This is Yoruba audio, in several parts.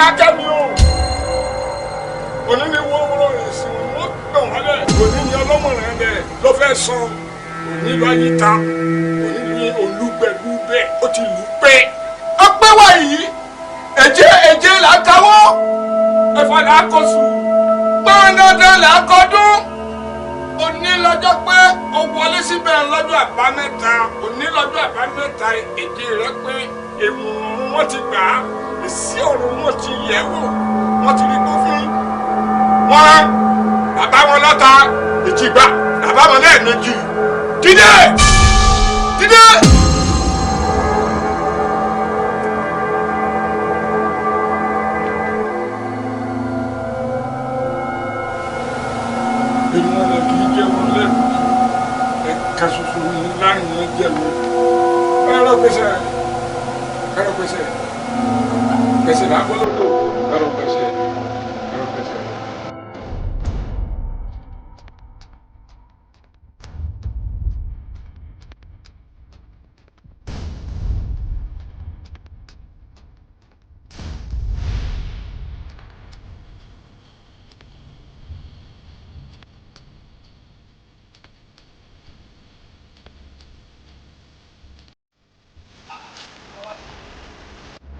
dákẹ́ mi o. Òní ni wọ́wọ́rọ́ rẹ̀ sí wọn, wọ́n gbọ̀n wálẹ̀. Òní ni ọlọ́mọ̀ràn rẹ̀ ló fẹ́ sọ. Òní lọ yí ta. Òní ni olúgbẹ̀lú bẹ́ẹ̀. Ó ti lù pé. Ọpẹ́ wà yìí. Ẹ̀jẹ̀ là ń kawọ́. Ẹ̀fọ́ là ń kọ sùn. Gbọ́ndọ̀dọ̀ là ń kọdún. Òní lọ́jọ́ pé ó wọlé síbẹ̀ lọ́jọ́ àbámẹ́ta. Òní lọ́jọ́ àbámẹ́ta èdè rẹ̀ pé èmù wọn ti gbà á. Èsì ọ̀rọ̀ wọn ti yẹ̀ wò. Wọ́n ti rí kófin. Wọ́n bàbá wọn lọ́ta ìjìgbà bàbá wọn lẹ́ẹ̀mejì. Dídé! Dídé! Ènìyàn lè kì í jẹ́ wọn lẹ́nu. Ẹ̀ka ṣoṣo ní láàrin wọn jẹ́ wọn. Ẹ̀rọ pèsè. Ẹ̀rọ pèsè. Pèsè làákọ́lọ́dọ̀. Ẹ̀rọ pèsè.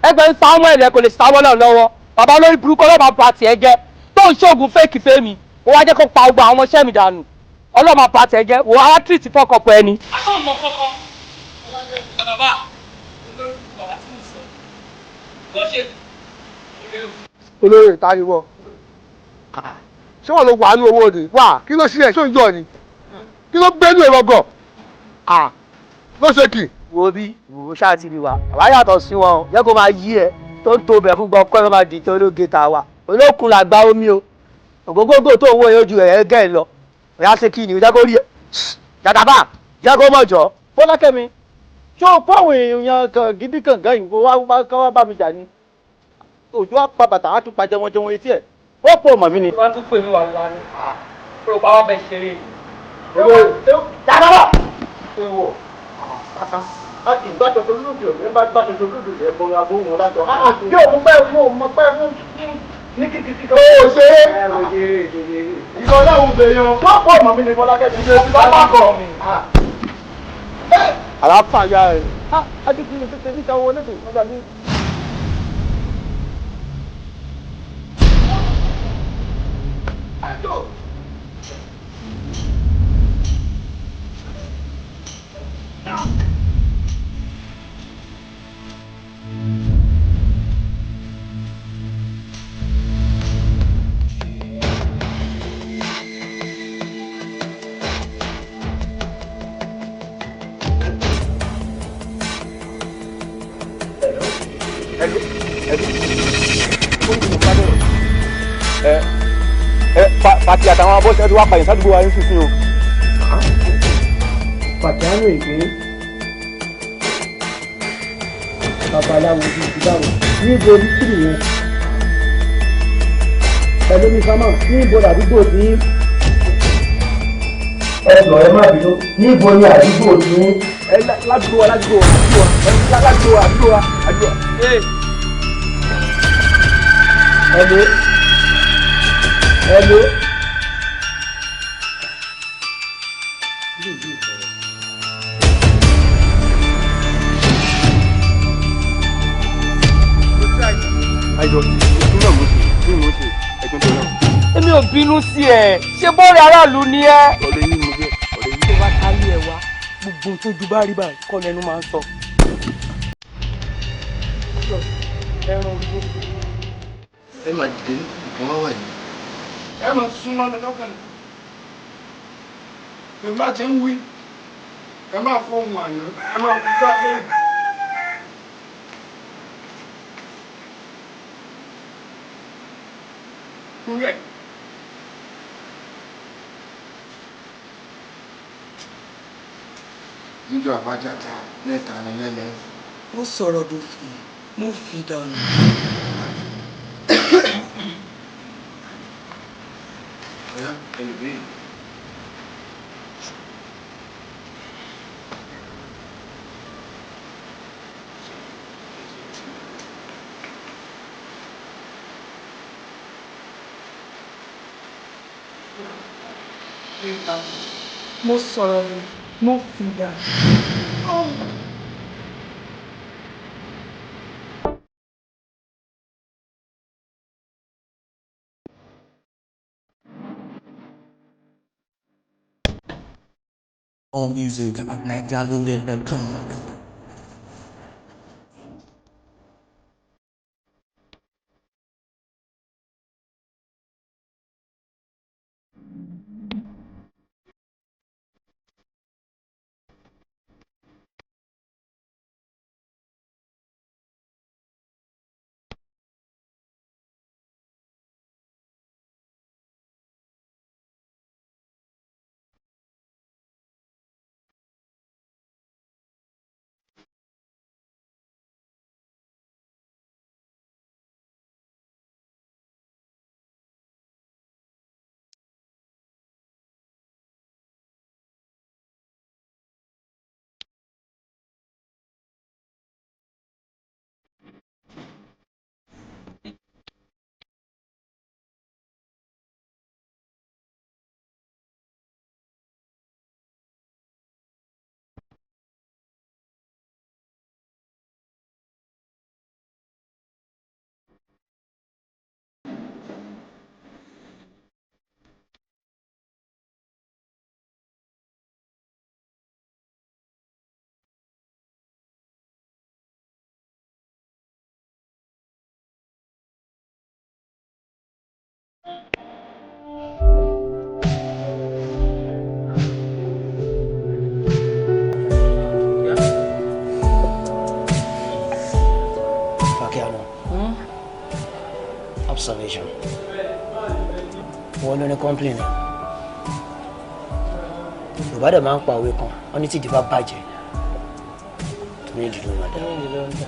ẹgbẹ́ ń sáwọ́ ẹ̀rẹ́ kò lè sáwọ́ náà lọ́wọ́ bàbá olórí burúkú ọlọ́mà bá tiẹ̀ jẹ́ tó ń ṣoògùn fẹ́ẹ̀kì fẹ́mi ó wá jẹ́ kó pa gbogbo àwọn ọmọọṣẹ́ mi dànù ọlọ́mà bá tiẹ̀ jẹ́ wò á tìrìtì fọ́kọ̀pọ̀ ẹni. àwọn ọmọ kọ́kọ́ bàbá tí mo sọ kó ṣe olórí ìtariwọ ṣé wọn ló wà ní owó ni wà kí ló ṣílẹ̀ ṣó ń yọ ni kí ló gbẹ́nu ẹ̀ lọ́gọ̀ ló ṣe kì. wo bí wo ṣáà ti rí wa àwa yàtọ̀ sí wọn jẹ́ kó máa yí ẹ tó ń to bẹ̀ fún gbọ́kọ́ ẹ máa di tó lóge ta wa olókun là gba omi o ògógógó tó ń wọ yóò ju ẹ̀yẹ gẹ́ ẹ lọ òyà ṣe kí ni jẹ́ kó rí ẹ jàdàbà jẹ́ kó mọ̀ jọ. Fọlákẹ́mi ṣé o fáwọn èèyàn kan gidi kan gan yìí wá bá mi jà ní òjò apá bàtà á tún pa jẹun etí ẹ ó pò mọ̀ mí ni. wọ́n tún pè mí wà wá ní pé o bá wà bẹ̀ ṣeré. jàdàbà ìgbàjọ tó lóde òní bá gbàjọ tó lóde òní ẹ̀bùn àbò wọn lájọ. yóò mú pẹ́ mú mọ pẹ́ mú ní kìkìkì kan. ó ṣe é ìkọ̀ ọlọ́run bèèyàn wọ́n pọ̀ mọ́ mi ní Fọlákẹ́mi ṣe ti bá bá kọ̀ mi. àlàáfàyà ẹ̀ Adigu ní tètè níta owó lẹ́sìn ìfọ́jà ní. Fati àtàwọn abọ́sẹ̀ tó wá pàyẹ̀ sádùúgbò wa ń sísìn o. Fakiano ìgbé babaláwo bíi ìdáwó níbo ní kìrì yẹn pẹ̀lú mi sámà níbo làdúgbò tí ẹgbọ̀n ẹ má bínú níbo ni àdúgbò tí ládùúgbò wa ládùúgbò wa ládùúgbò wa. Hello. Èmi ò bínú sí ẹ ṣé bọ́ọ̀rẹ́ aráàlú ni ẹ. ọ̀rẹ́ yìí mo jẹ́ ọ̀rẹ́ yìí. tó bá kárí ẹ wá gbogbo tójú bá rí báyìí kọ́ lẹ́nu máa ń sọ. ẹ máa dìde nǹkan wá wà ní. Ẹ máa súnmọ́ mi lọ́kàn. Bí n bá ti ń wí, ẹ máa fọhùn àná, ẹ máa kú sáfẹ́. Kúrẹ́. níjọ́ àbájáde mẹ́ta ni lẹ́lẹ́. ó sọ̀rọ̀ dòfin mo fi dànù. ọ̀yá ẹlòmíì. Mo sọ̀rọ̀ mi, mo fi dà. All music at Lalude.com. Fakiano. Observation. Wọ́n ló ní complain. Yorùbá dẹ̀ máa ń pa òwe kan, wọ́n ní tí ìdí bá bàjẹ́. Tó ní ìdí ló ń dá.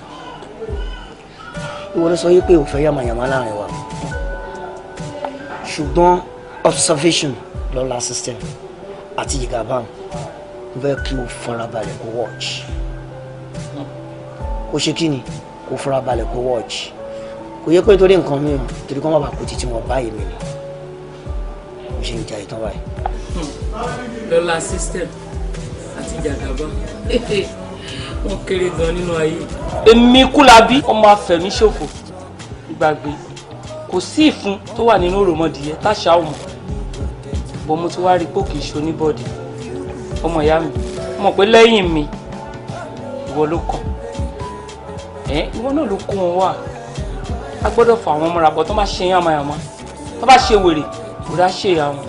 Ìwọ ló sọ yí pé ò fẹ́ yàmàyàmá láàrin wa. Ṣùgbọ́n observation lọ́la system àti ìgàbá mo fẹ́ kí o farabalẹ̀ kó watch. Kó ṣe kí ni? Kó farabalẹ̀ kó watch. Kò yẹ pé torí nǹkan mi o, torí kó má bàa kó títí wọn báyìí mi ni. Mo ṣe ń jà ìtàn báyìí. Lọ́la system àti ìjàgàbá. Wọ́n kéré gan nínú ayé. Èmi Kúlábí ọmọ afẹ̀mí ṣòfò ìgbàgbé. Kò sí ìfun tó wà nínú òròmọdìyẹ táṣà ọmọ. Bọ́ mo ti wá rí pé kì í ṣe oníbọ̀dì. Ọmọ ìyá mi, mọ̀ pé lẹ́yìn mi, ìwọ ló kàn. Ìwọ náà ló kó wọn wá. A gbọ́dọ̀ fà àwọn ọmọ ràbọ̀ tó máa ṣe yàmàyàmá. Tó bá ṣe wèrè, kò dá ṣe ìyá wọn.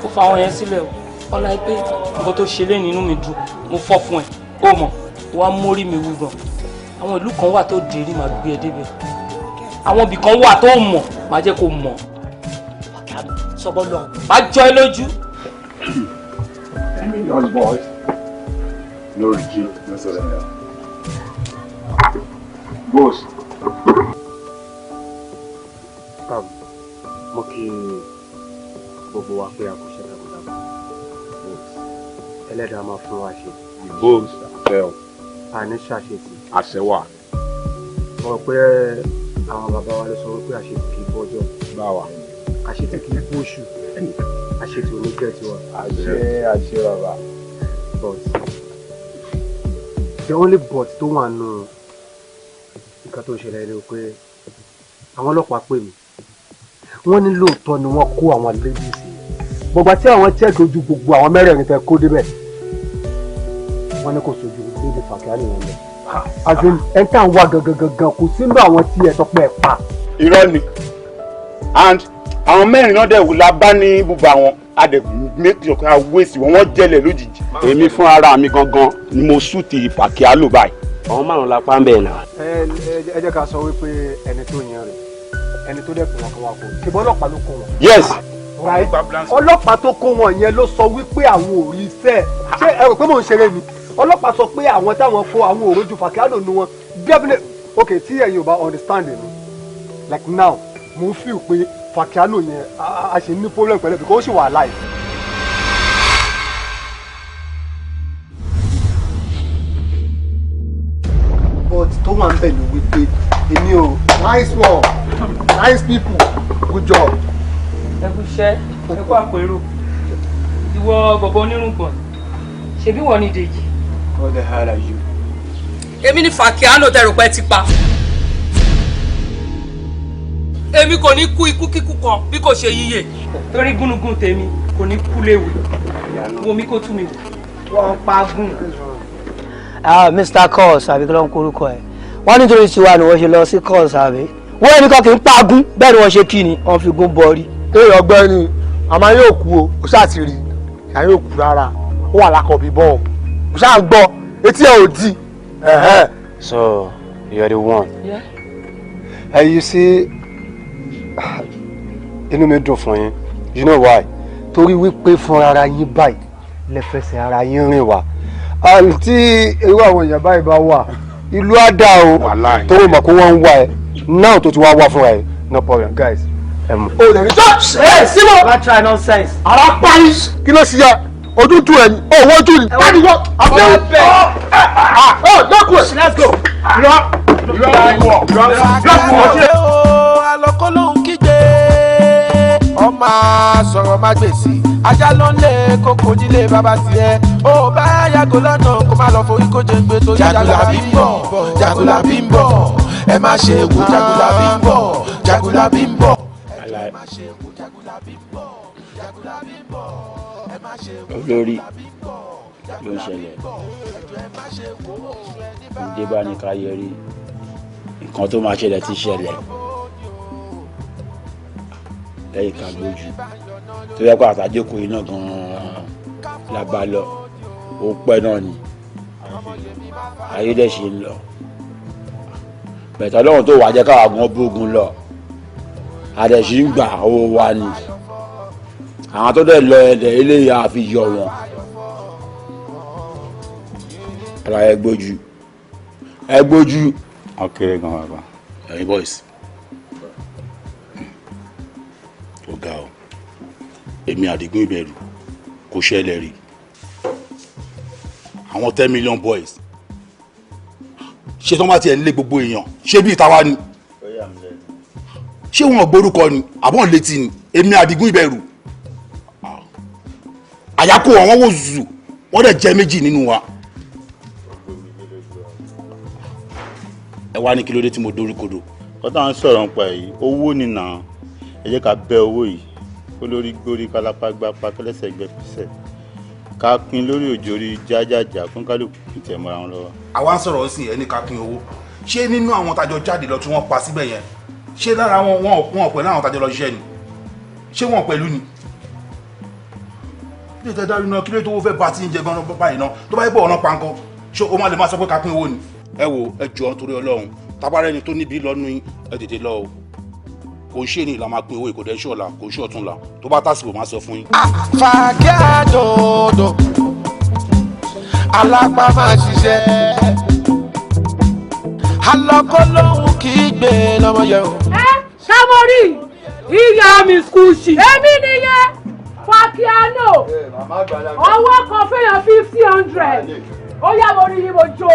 Ó fa àwọn yẹn sílẹ̀ o. Ọlá pé nǹkan tó ṣe lẹ́yìn inú mi dùn. Mo fọ́ fún ẹ. Ó mọ̀, wọ́n á mórí mi wú gan. Àwọn ìlú kan wà tó dèrí máa gbé ẹ débẹ̀. Àwọn ibì kan wà tó mọ̀, máa jẹ́ kó mọ̀. Sọ́bọ́ lọ. Má jọ ẹ lójú. Young boys, no retreat, no surrender. Boss. Mo kí gbogbo wa pé a kò ṣe dáadáa. Ẹlẹ́dàá máa fún wa ṣe. Boss, fell. A ní ṣàṣetì. Àṣẹwà. Mo rò pé àwọn bàbá wa ló sọ wípé àṣetì kì í bọ́jọ́. Báwa. Àṣetì kì í bóṣù. Àṣetì oníjẹ́ tiwa. Àṣẹ bàbá. But the only but tó wà nù nǹkan tó ṣẹlẹ̀ ni pé àwọn ọlọ́pàá pè mí. Wọ́n ní lóòótọ́ ni wọ́n kó àwọn ladies. Bọ̀gbà tí àwọn check ojú gbogbo àwọn mẹ́rẹ̀ẹ̀rin fẹ́ kó débẹ̀. Wọ́n ní kò sojú lady Fakiano yẹn lọ. Àti ẹ̀ńtà ń wá gangan kò sínú àwọn tí ẹ̀ tọpẹ́ pa. Irọ́ ni. And àwọn mẹ́rin náà dẹ̀ wù la bá ní ibùba wọn. A dẹ̀ make sure ká wéèsì wọ́n jẹ́lẹ̀ lójijì. Èmi fún ara mi gangan ni mo ṣúùtì Fakiano báyìí. Àwọn márùn-ún la pa ń bẹ̀ náà. Ẹ jẹ́ ká sọ wípé ẹni tó yan rẹ̀ ẹni tó dẹ̀ kó wọn kó wọn kó ṣùgbọ́n ọlọ́pàá ló kó wọn. Yes. Ọlọ́pàá tó kó wọn yẹn ló sọ wípé àwọn ò rí iṣẹ́ ṣé ẹ rò pé mò ń ṣeré ni ọlọ́pàá sọ pé àwọn táwọn kó àwọn ò rójú Fakiano nu wọn definitely okay tí ẹ̀yin ò bá understand it like now mo ń feel pé Fakiano yẹn a ṣe ní problem pẹ̀lú because ó ṣì wà alive. But tó wà ń bẹ̀ ni wípé èmi ò nice one nice people good job ẹ kú iṣẹ́ ẹ kú àpérò ìwọ bọ̀bọ̀ onírùngbọ̀n ṣebí wọ́n ní Dèjì. What the hell are you? èmi ni Fakiano tẹrù pẹ́ ti pa èmi kò ní kú ikú kíkú kan bí kò ṣe yíyè torí gúnugún tèmi kò ní kú léwu wo mi kó tú mi wò wọ́n pa gún. Mr. Cos àbí kí ló ń korúkọ ẹ̀ wọ́n nítorí tiwa ni wọ́n ṣe lọ sí Cos àbí wọ́n ẹnì kan kì í pagún bẹ́ẹ̀ ni wọ́n ṣe kí ni wọ́n fi gún bọ́ọ̀rí. èèyàn ọgbẹ́ni àmọ́ yóò kú o kò ṣáà ti rí ìyá yóò kú rárá ó wà lákọ̀ọ́bí bọ́ọ̀ kò ṣáà gbọ́ etí ẹ̀ ò di. So you're the one. Yeah. You see, inú mi dùn fún yín. You know why? Torí wípé fún ara yín báyìí lẹ́fẹsẹ̀ ara yín rìn wá. Àǹtí irú àwọn èèyàn báyìí bá wà ìlú á dá o torí mọ̀ pé wọ́n ń wá ẹ náà tó ti wá fúnra ẹ no problem guys. o lè rí church. ẹ síbò. bá try nonsense. ara parí kí ló ṣe yẹ ojú tu ẹ̀yìn owó ojú ni. káàdì wọ àbẹ̀wò lọ́kùn ẹ̀. let's go. alọ́kọ́ ló ń kígbe ọmọ sọ̀rọ̀ má gbèsè ajá ló ń lé kókó nílé bàbá tiẹ̀ ó bá yàgò lọ́nà kó má lọ forí kó jẹ́ ń gbé tó Jagunlabi ń bọ̀ Jagunlabi ń bọ̀ ẹ má ṣe wò Jagunlabi ń bọ̀ Jagunlabi ń bọ̀ ẹ má ṣe wò Jagunlabi ń bọ̀ Jagunlabi ń bọ̀ ẹ má ṣe wò olórí ló ń ṣẹlẹ̀ ǹdé bá ní ká yẹrí nǹkan tó máa ṣẹlẹ̀ ti ṣẹlẹ̀ lẹ́yìn ká gbójú tó yẹ kó àtàjókòó iná gan-an la bá lọ ó pẹ́ náà ni ayé dẹ̀ ṣe ń lọ bẹ̀tẹ̀ lọ́run tó wà jẹ́ káwa gan bógun lọ àdẹ̀ṣí ń gbà owó wa ni àwọn tó dẹ̀ lọ ẹ̀dẹ̀ eléyìí àfi yọ wọn ara ẹ gbójú ọkẹrẹ gan bàbá. ẹ̀yin boys ó ga ọ èmi Adigu ìbẹ̀rù kò ṣẹlẹ̀ rí àwọn 10 million boys ṣé tó bá tiẹ̀ nílé gbogbo èèyàn ṣé bí ìtawá ni ṣé wọn gbórúkọ ni àbọ̀n létí ni èmi Adigu ìbẹ̀rù àyákò àwọn wò zù wọ́n dẹ̀ jẹ́ méjì nínú wa ẹ wá ní kí ló dé tí mo dórí kodò. kọ́tà ń sọ̀rọ̀ nípa èyí owó nìna ẹ jẹ́ ká bẹ́ owó yìí olórí gbórí kálápá gbápá kẹlẹ́sẹ̀ gbẹ́pẹ́sẹ̀ ká pín lórí òjòrí jájájà fún kálukú tẹ̀ mọ́ra wọn lọ́wọ́. àwa ń sọ̀rọ̀ sí ẹni ká pín owó ṣé nínú àwọn tájọ jáde lọ tí wọ́n pa síbẹ̀ yẹn ṣé lára wọn pẹ̀lú àwọn tájọ lọ ṣiṣẹ́ ni ṣé wọn pẹ̀lú ni. kí ló tẹ́ dárí náà kí ló tó fẹ́ bá tí ń jẹ gan-an báyìí náà tó bá yẹ pé ọ̀nà pankọ́ ṣé o máa lè máa sọ pé ká pín owó ni. ẹ wo ẹ jọ̀ọ́ nítorí Ọlọ́run tabarẹ ẹni tó níbi lọ́nu yín ẹ tètè lọ o kò ń ṣe ní ìlà máa pín owó ìkòdẹ́ ṣọ̀la kò ń ṣe ọ̀túnla tó bá tásìkò máa sọ fún yín. Fakiano alápá máa ṣiṣẹ́ alọ́kọ́ lóhùn kì í gbé lọ́mọ yẹn o. Sámórì ìyá mi skúùsì. èmi nìyẹn Fakiano ọwọ́ kan fẹ́yàn 50-100 ó yá mo rí ni mo jó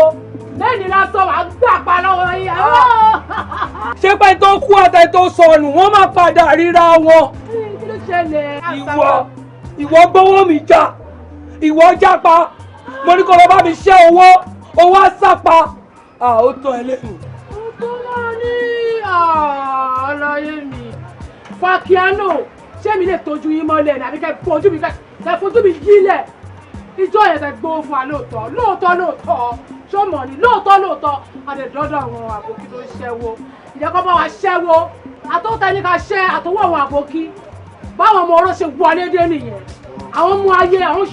lẹ́yìn lásán wàá gbà pa lọ́wọ́ yìí. ṣé pé tó kú àtẹ tó sọnù wọ́n máa padà ríra wọn. kí ló ṣẹlẹ̀. ìwọ gbowó mi jà ìwọ jápa mo ní kó lọ bá mi ṣẹ́ owó àsápa ó tán ẹ lẹ́nu. ó tó náà ní àlàyé mi. Fakiano ṣé mi lè tọ́jú yín mọ́lẹ̀ ní àbí kẹ́ fojú mi yílẹ̀ ìjọ yẹn tẹ gbowó fún wa lóòótọ́ ṣọmọ ni lóòótọ́ àdẹ̀dọ́dọ̀ àwọn àbòkí tó ń ṣẹ́wó ìjẹ́kọ́ bá wa ṣẹ́wó àtọ́tẹ́ ní ká ṣẹ́ àtọwọ́ àwọn àbòkí báwọn ọmọ oró ṣe wọlé dé nìyẹn àwọn ọmọ ayé àwọn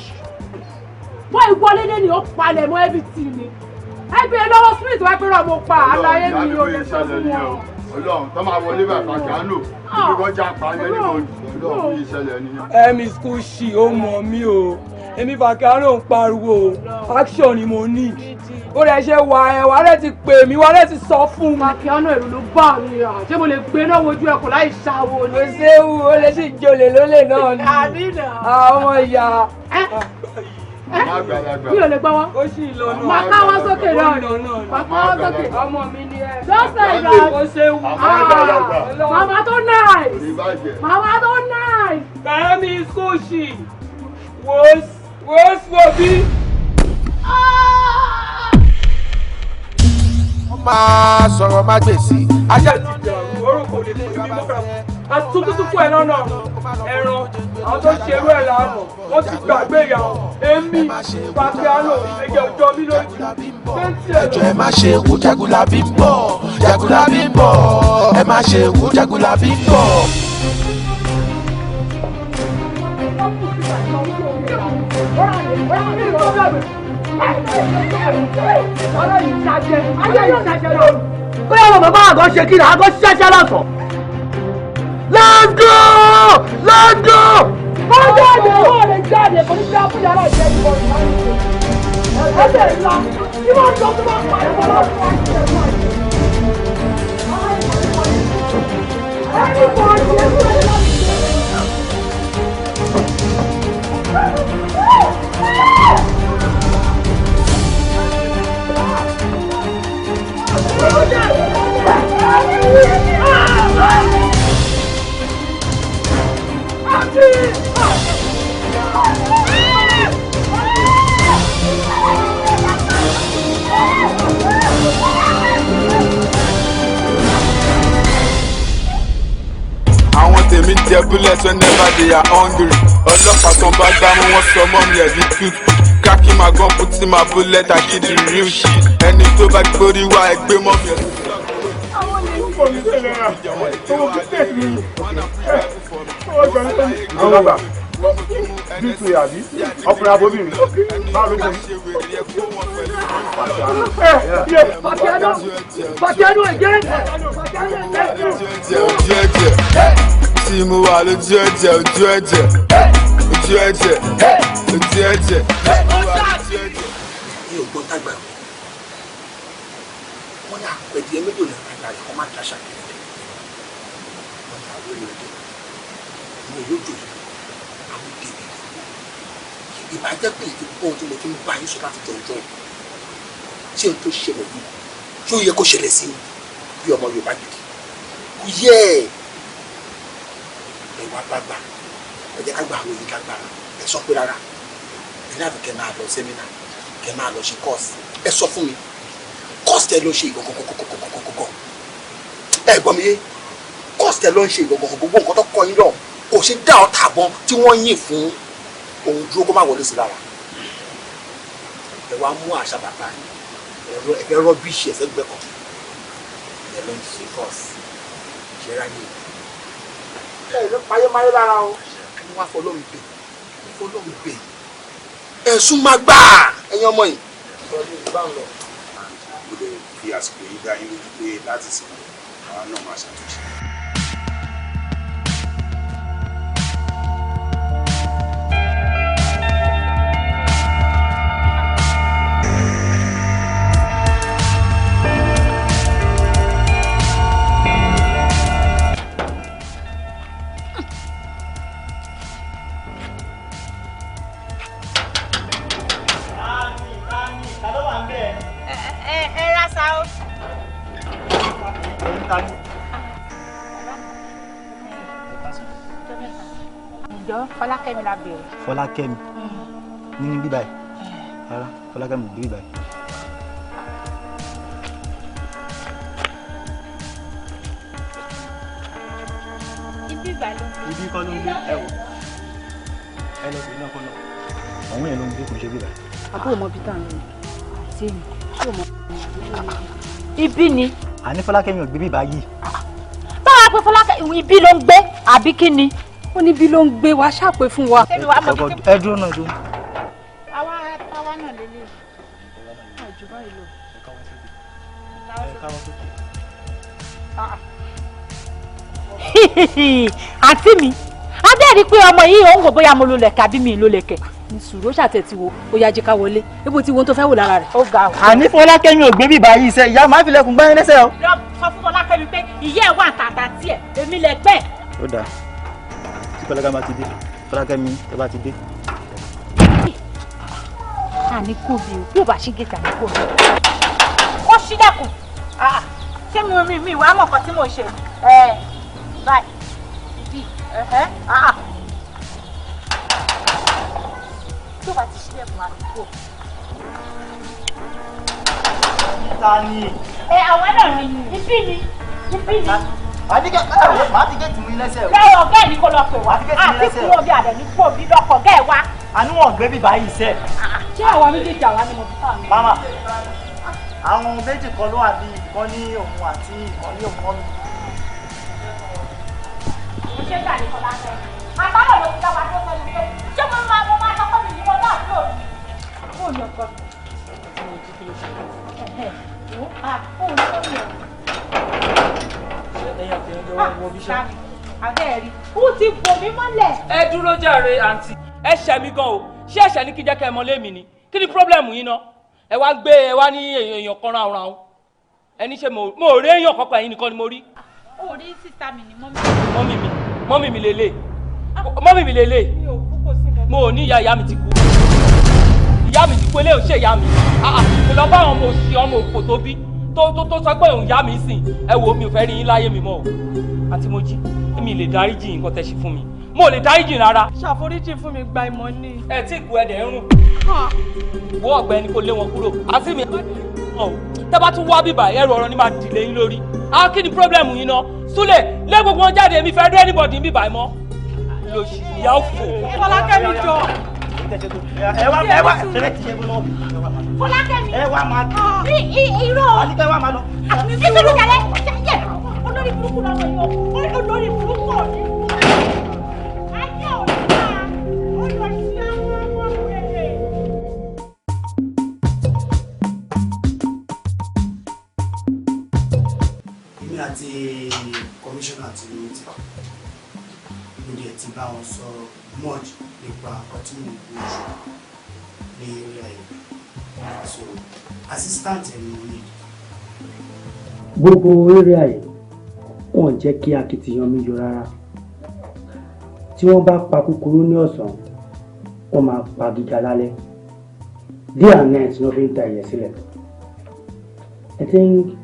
wọ́n ìwọlé dé ní ó palẹ̀ mọ́ everything ni ẹbí ẹ lọ́wọ́ street wá pé rọ̀ mo pa àlàyé mi ò lè sọ fún wọn. Ọlọ́run tó máa wọlé bá Fakiano ibi kọjá pààyàn nínú Ọlọ́run bí ìṣẹ̀lẹ̀ nìyẹn. ẹ̀mí skul ṣì ó mọ̀ mí o èmi Fakiano ń pariwo action ni mo need ó rẹ̀ ṣe wà ẹ̀ wà rẹ̀ ti pè mí wà rẹ̀ ti sọ fún mi. Fakiano ẹ̀rù ló bá mi à ṣé mo lè gbé náà wojú ẹkùn láì ṣàwò ni. kò séwu ó lè sì jolè lólè náà ni. àbínà àwọn ìyá. mi ò lè gbọ́ wọn. ó sì lọ náà. màá káwọ́ sókè náà ni. màá káwọ́ sókè. ọmọ mi ni ẹ. Just like that. Mama tó nice. Mama tó nice. Kàyámi Kóṣì. Wọ́n bí. Máa sọ̀rọ̀ má gbèsè. Ajá ti dàrú, orúkọ lè fún mi mọ́ra. Àtúntútúkú ẹ̀ lọ́nà ẹran, àwọn tó ṣerú ẹ̀ lánàá, wọ́n ti gbàgbé ìyàwó. Èmi, Fakiano, ẹ̀jẹ̀ ọjọ́ mi lójú. Ẹjọ́ ẹ má ṣe wò Jagunlabi ń bọ̀, Jagunlabi ń bọ̀, ẹ má ṣe wò Jagunlabi ń bọ̀. Bóyá ọmọ bàbá àgọ́ ṣe kí ni àgọ́ ṣẹ́ṣẹ́ lọ́sọ̀. Let's go! Let's go! Ó jáde, ó lè jáde, kò ní sáà fún yàrá ìjẹ́ ìbọn ìwádìí. Ẹsẹ̀ ìlà, tí wọ́n jọ tó máa pa ẹ̀fọ́ lọ́wọ́ wá sí ẹ̀fọ́ àìsàn. Ẹni kò ṣe é fún ẹ̀fọ́ àwọn tèmi jẹ bullets whenever they are hungry. Ọlọ́pàá tó ń bá gbámú wọn sọ mọ́ mi ẹ̀dí tooth. Káàkì máa gbọ́n fún tí máa bullet àkìdí real shit. Ẹni tó bá gbórí wá ẹgbẹ́ mọ́ mi ẹ̀dí. Bísí àbí ọkùnrin abóbìnrin báwo ló kọ́ Fakiano again. Tí mo wà lójú ẹ̀jẹ̀ ojú ẹ̀jẹ̀ ojú ẹ̀jẹ̀ ojú ẹ̀jẹ̀. Ní ògbọ́n tágbà wọ́n ní àpẹẹdì ẹ̀mẹ́jọ lè padà rẹ̀ kọ́ máa dáṣà kẹ́kẹ́. Wọ́n ní àwọn ènìyàn dé. Mo yóò jò yìí. Àwọn ìdèbí. Ìbàjẹ́ pé ètò ohun tí mo ti ń bá yín sọ láti jọjọ́ yìí. Ṣé n tó ṣẹlẹ̀ yìí? Ṣé ó yẹ kó ṣẹlẹ̀ sí mi bí ọmọ Yorùbá gidi? Kò yẹ ẹ̀. Ẹ̀wà gbàgbà. Ẹ jẹ́ ká gbà àwọn èyí ká gbà. Ẹ sọ pé rárá. Ẹ náà kẹ́ máa lọ sẹ́mínà. Kẹ́ máa lọ ṣe kọ́ọ̀sì. Ẹ sọ fún mi. Kọ́ọ̀sì tẹ ló ń ṣe ìgbọ̀ngàn. Ẹ gbọ́ mi yé. Kọ́ọ̀sì tẹ ló ń ṣe ìgbọ̀ngàn gbogbo nǹkan tó kọ yín lọ. Kò ṣe dá ọ̀tá àbọ̀n tí wọ́n yìn fún ohun dúró kó má wọlé sí lára. Ẹ wá mú àṣà bàbá yìí. Ẹ̀fẹ́ rọ́bìṣì ẹ̀fẹ́ gbẹ́kọ̀. Ẹ ló ń ṣe kọ́ọ̀sì. Ṣé ráyè? Ẹ ló payé máyé lára o. Wọ́n wá fọlọ́run bẹ̀. Ẹ̀sùn máa gbà ẹ̀yin ọmọ yìí. Mo lè fi àsìkò yìí dá yín lójú pé láti sìn àwọn náà máa ṣàtúnṣe. Fọlákẹ́mi la bẹ̀rẹ̀. Fọlákẹ́mi ní bíbá ẹ̀ rárá Fọlákẹ́mi ní bíbá ẹ̀. Ibi ìgbà ló ń gbé. Ibi kọ́ ló ń gbé ẹ̀wọ̀ ẹlẹ́sìn náà kọ́ náà ọ̀hún yẹn ló ń gbé kò ṣe bíbá ẹ̀. Àbúrò mọ bí tá à ń lò sí mi tí ò mọ ibi ni. Àní Fọlákẹ́mi ò gbé bíbá yìí. Báwa pé Fọlákẹ́mi ibi ló ń gbé àbí kí ni? Ó ní bí ló ń gbé wa ṣàpè fún wa. Ẹ dúró náà dúró. Àwa náà lélẹ̀. Àjù báyìí lọ. Àǹtí mi, Adé rí pé ọmọ yìí òun wò bóyá mo lo lẹ̀kẹ̀ àbí mi lo lẹ̀kẹ̀. Ní sùúrù ó ṣàtẹ̀tí wo, ó yá jẹ́ ká wọlé. Ebo tí wo tó fẹ́ wò lára rẹ̀. Ó ga o. Àní Fọlákẹ́mi ò gbé bíbá yìí sẹ́, ìyá máa fi lẹ́kùn gbáyé lẹ́sẹ̀ o. Sọ fún Fọlákẹ́mi pé ìyá ẹ̀ wà tàtà tiẹ̀, èmi lẹ pẹ́. Ó dáa, tí Fọlákẹ́mi bá ti dé, Fọlákẹ́mi tó bá ti dé. Àní kò bí o, yóò bá ṣí gèjà ní kò bí. Ó ṣí dẹ́kun. mi wá mọ̀ kan tí mo ṣe. Báyìí. Bí. Tó bá ti ṣílẹ̀ fún àdúgbò. Tani. Àwọn náà ni ibi ni. Màá ti gẹ̀ẹ́tì mú ilé ẹsẹ̀ o. Bẹ́ẹ̀ ọ̀gá ẹ̀ ní kó lọ pè wá. Àti kú wọn bí àdẹ̀ ní pò bí lọ́kọ̀ ọ̀gá ẹ̀ wá. Àánú wọn gbé bíbá yìí sẹ́. Ṣé àwa méjèèjì àwa ni mo fi fáwọn? Mama, àwọn méjì kan ló wà bí ìkan ní òun àti ìkan ní òun mọ́mí. Mo ṣe gbà ní kọlá fẹ́. Àbálọ̀ ló ti dá wa tó fẹ́ mi pé ṣé mo máa sọ pé mi ní wọn náà tó mi. Ó ní ọkọ mi. Ó ní ọkọ mi. Àbẹ́ẹ̀rí, ó ti bò mí mọ́lẹ̀. Ẹ dúró jàre àǹtí. Ẹ ṣẹ̀ mí gan o. Ṣé ẹ̀ṣẹ̀ ní kí jẹ́ kẹ́ ẹ mọ lé mi ni? Kí ni pírọ́blẹ̀mù yín ná? Ẹ wá gbé ẹ wá ní èèyàn kan ráhùn ráhùn. Ẹni ṣe mo rí èèyàn kankan ẹ̀yin nìkan ni mo rí. Ó rí sísá mi ni Mọ́mì mi lélẹ̀. Mọ́mì mi lélẹ̀. Mo ò ní ìyá mi ti kú. Ìyá mi ti kú eléyìí ò ṣe ìyá mi. Mo lọ bá àwọn ọmọ òṣì ọmọ òpó tó bí tó sọ pé òun ìyá mi sìn. Ẹ wo mi ò fẹ́ rí yín láyé mi mọ́ o. Àǹtí Mojí, mi lè dáríjì nǹkan tẹ́ ṣe fún mi. Mo lè dáríjì rárá. Ṣàforíjì fún mi gba ìmọ̀ ni. Ẹ tí ìkú ẹ̀dẹ̀ ń rùn. Wo ọ̀gbẹ́ni kò lé wọn kúrò. Àti mi tẹ́ bá tún wá bíbà ẹrù ọ̀rọ̀ ni máa dìlé yín lórí. Kí ni pírọ́blẹ̀mù yín ná? Súlẹ̀ lé gbogbo wọn jáde, èmi fẹ́ rí anybody bíbà mọ́. Lòṣì ìyá òfò. Fọlákẹ́mi jọ. Ẹ wá ṣẹlẹ̀ ti ṣe gbọ́dọ̀. Fọlákẹ́mi. Ẹ wá máa lọ. Irọ́. Àdìgẹ́ wá máa lọ. Nítorí kẹlẹ́ ṣẹ́yẹ olórí burúkú lọ́wọ́ yìí o. Olórí burúkú ọ̀dẹ́. Ayé òní náà ó lọ sí àwọn ọmọ rẹ̀. Èmi àti kọmíṣánná ti ní ti lóde ti bá wọn sọ much nípa ọtí ìlú oṣù ní eré ayé so assistant ẹni ní. Gbogbo eré ayé wọn jẹ́ kí akitiyan mi yọ rárá. Tí wọ́n bá pa kúkúrú ní ọ̀sán wọ́n máa pa gíga lálẹ́. Day and night ló fi ń ta ẹ̀yẹ sílẹ̀. I think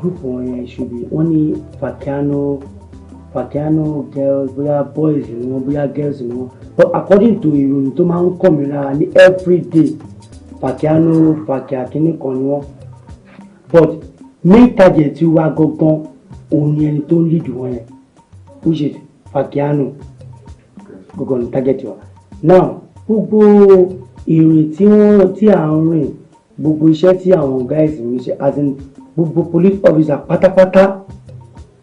group wọn yẹn should be wọ́n ní Fakiano girls bóyá boys ni wọ́n bóyá girls ni wọ́n, but according to ìròyìn tó máa ń kọ́ mi lára ní everyday Fakiano kìíní kan ni wọ́n, but main target wa gangan òun ni ẹni tó ń lead wọn yẹn which is Fakiano gangan ni target wa. Now gbogbo ìrìn tí à ń rìn, gbogbo iṣẹ́ tí àwọn guys mi ṣe as in gbogbo police officer pátápátá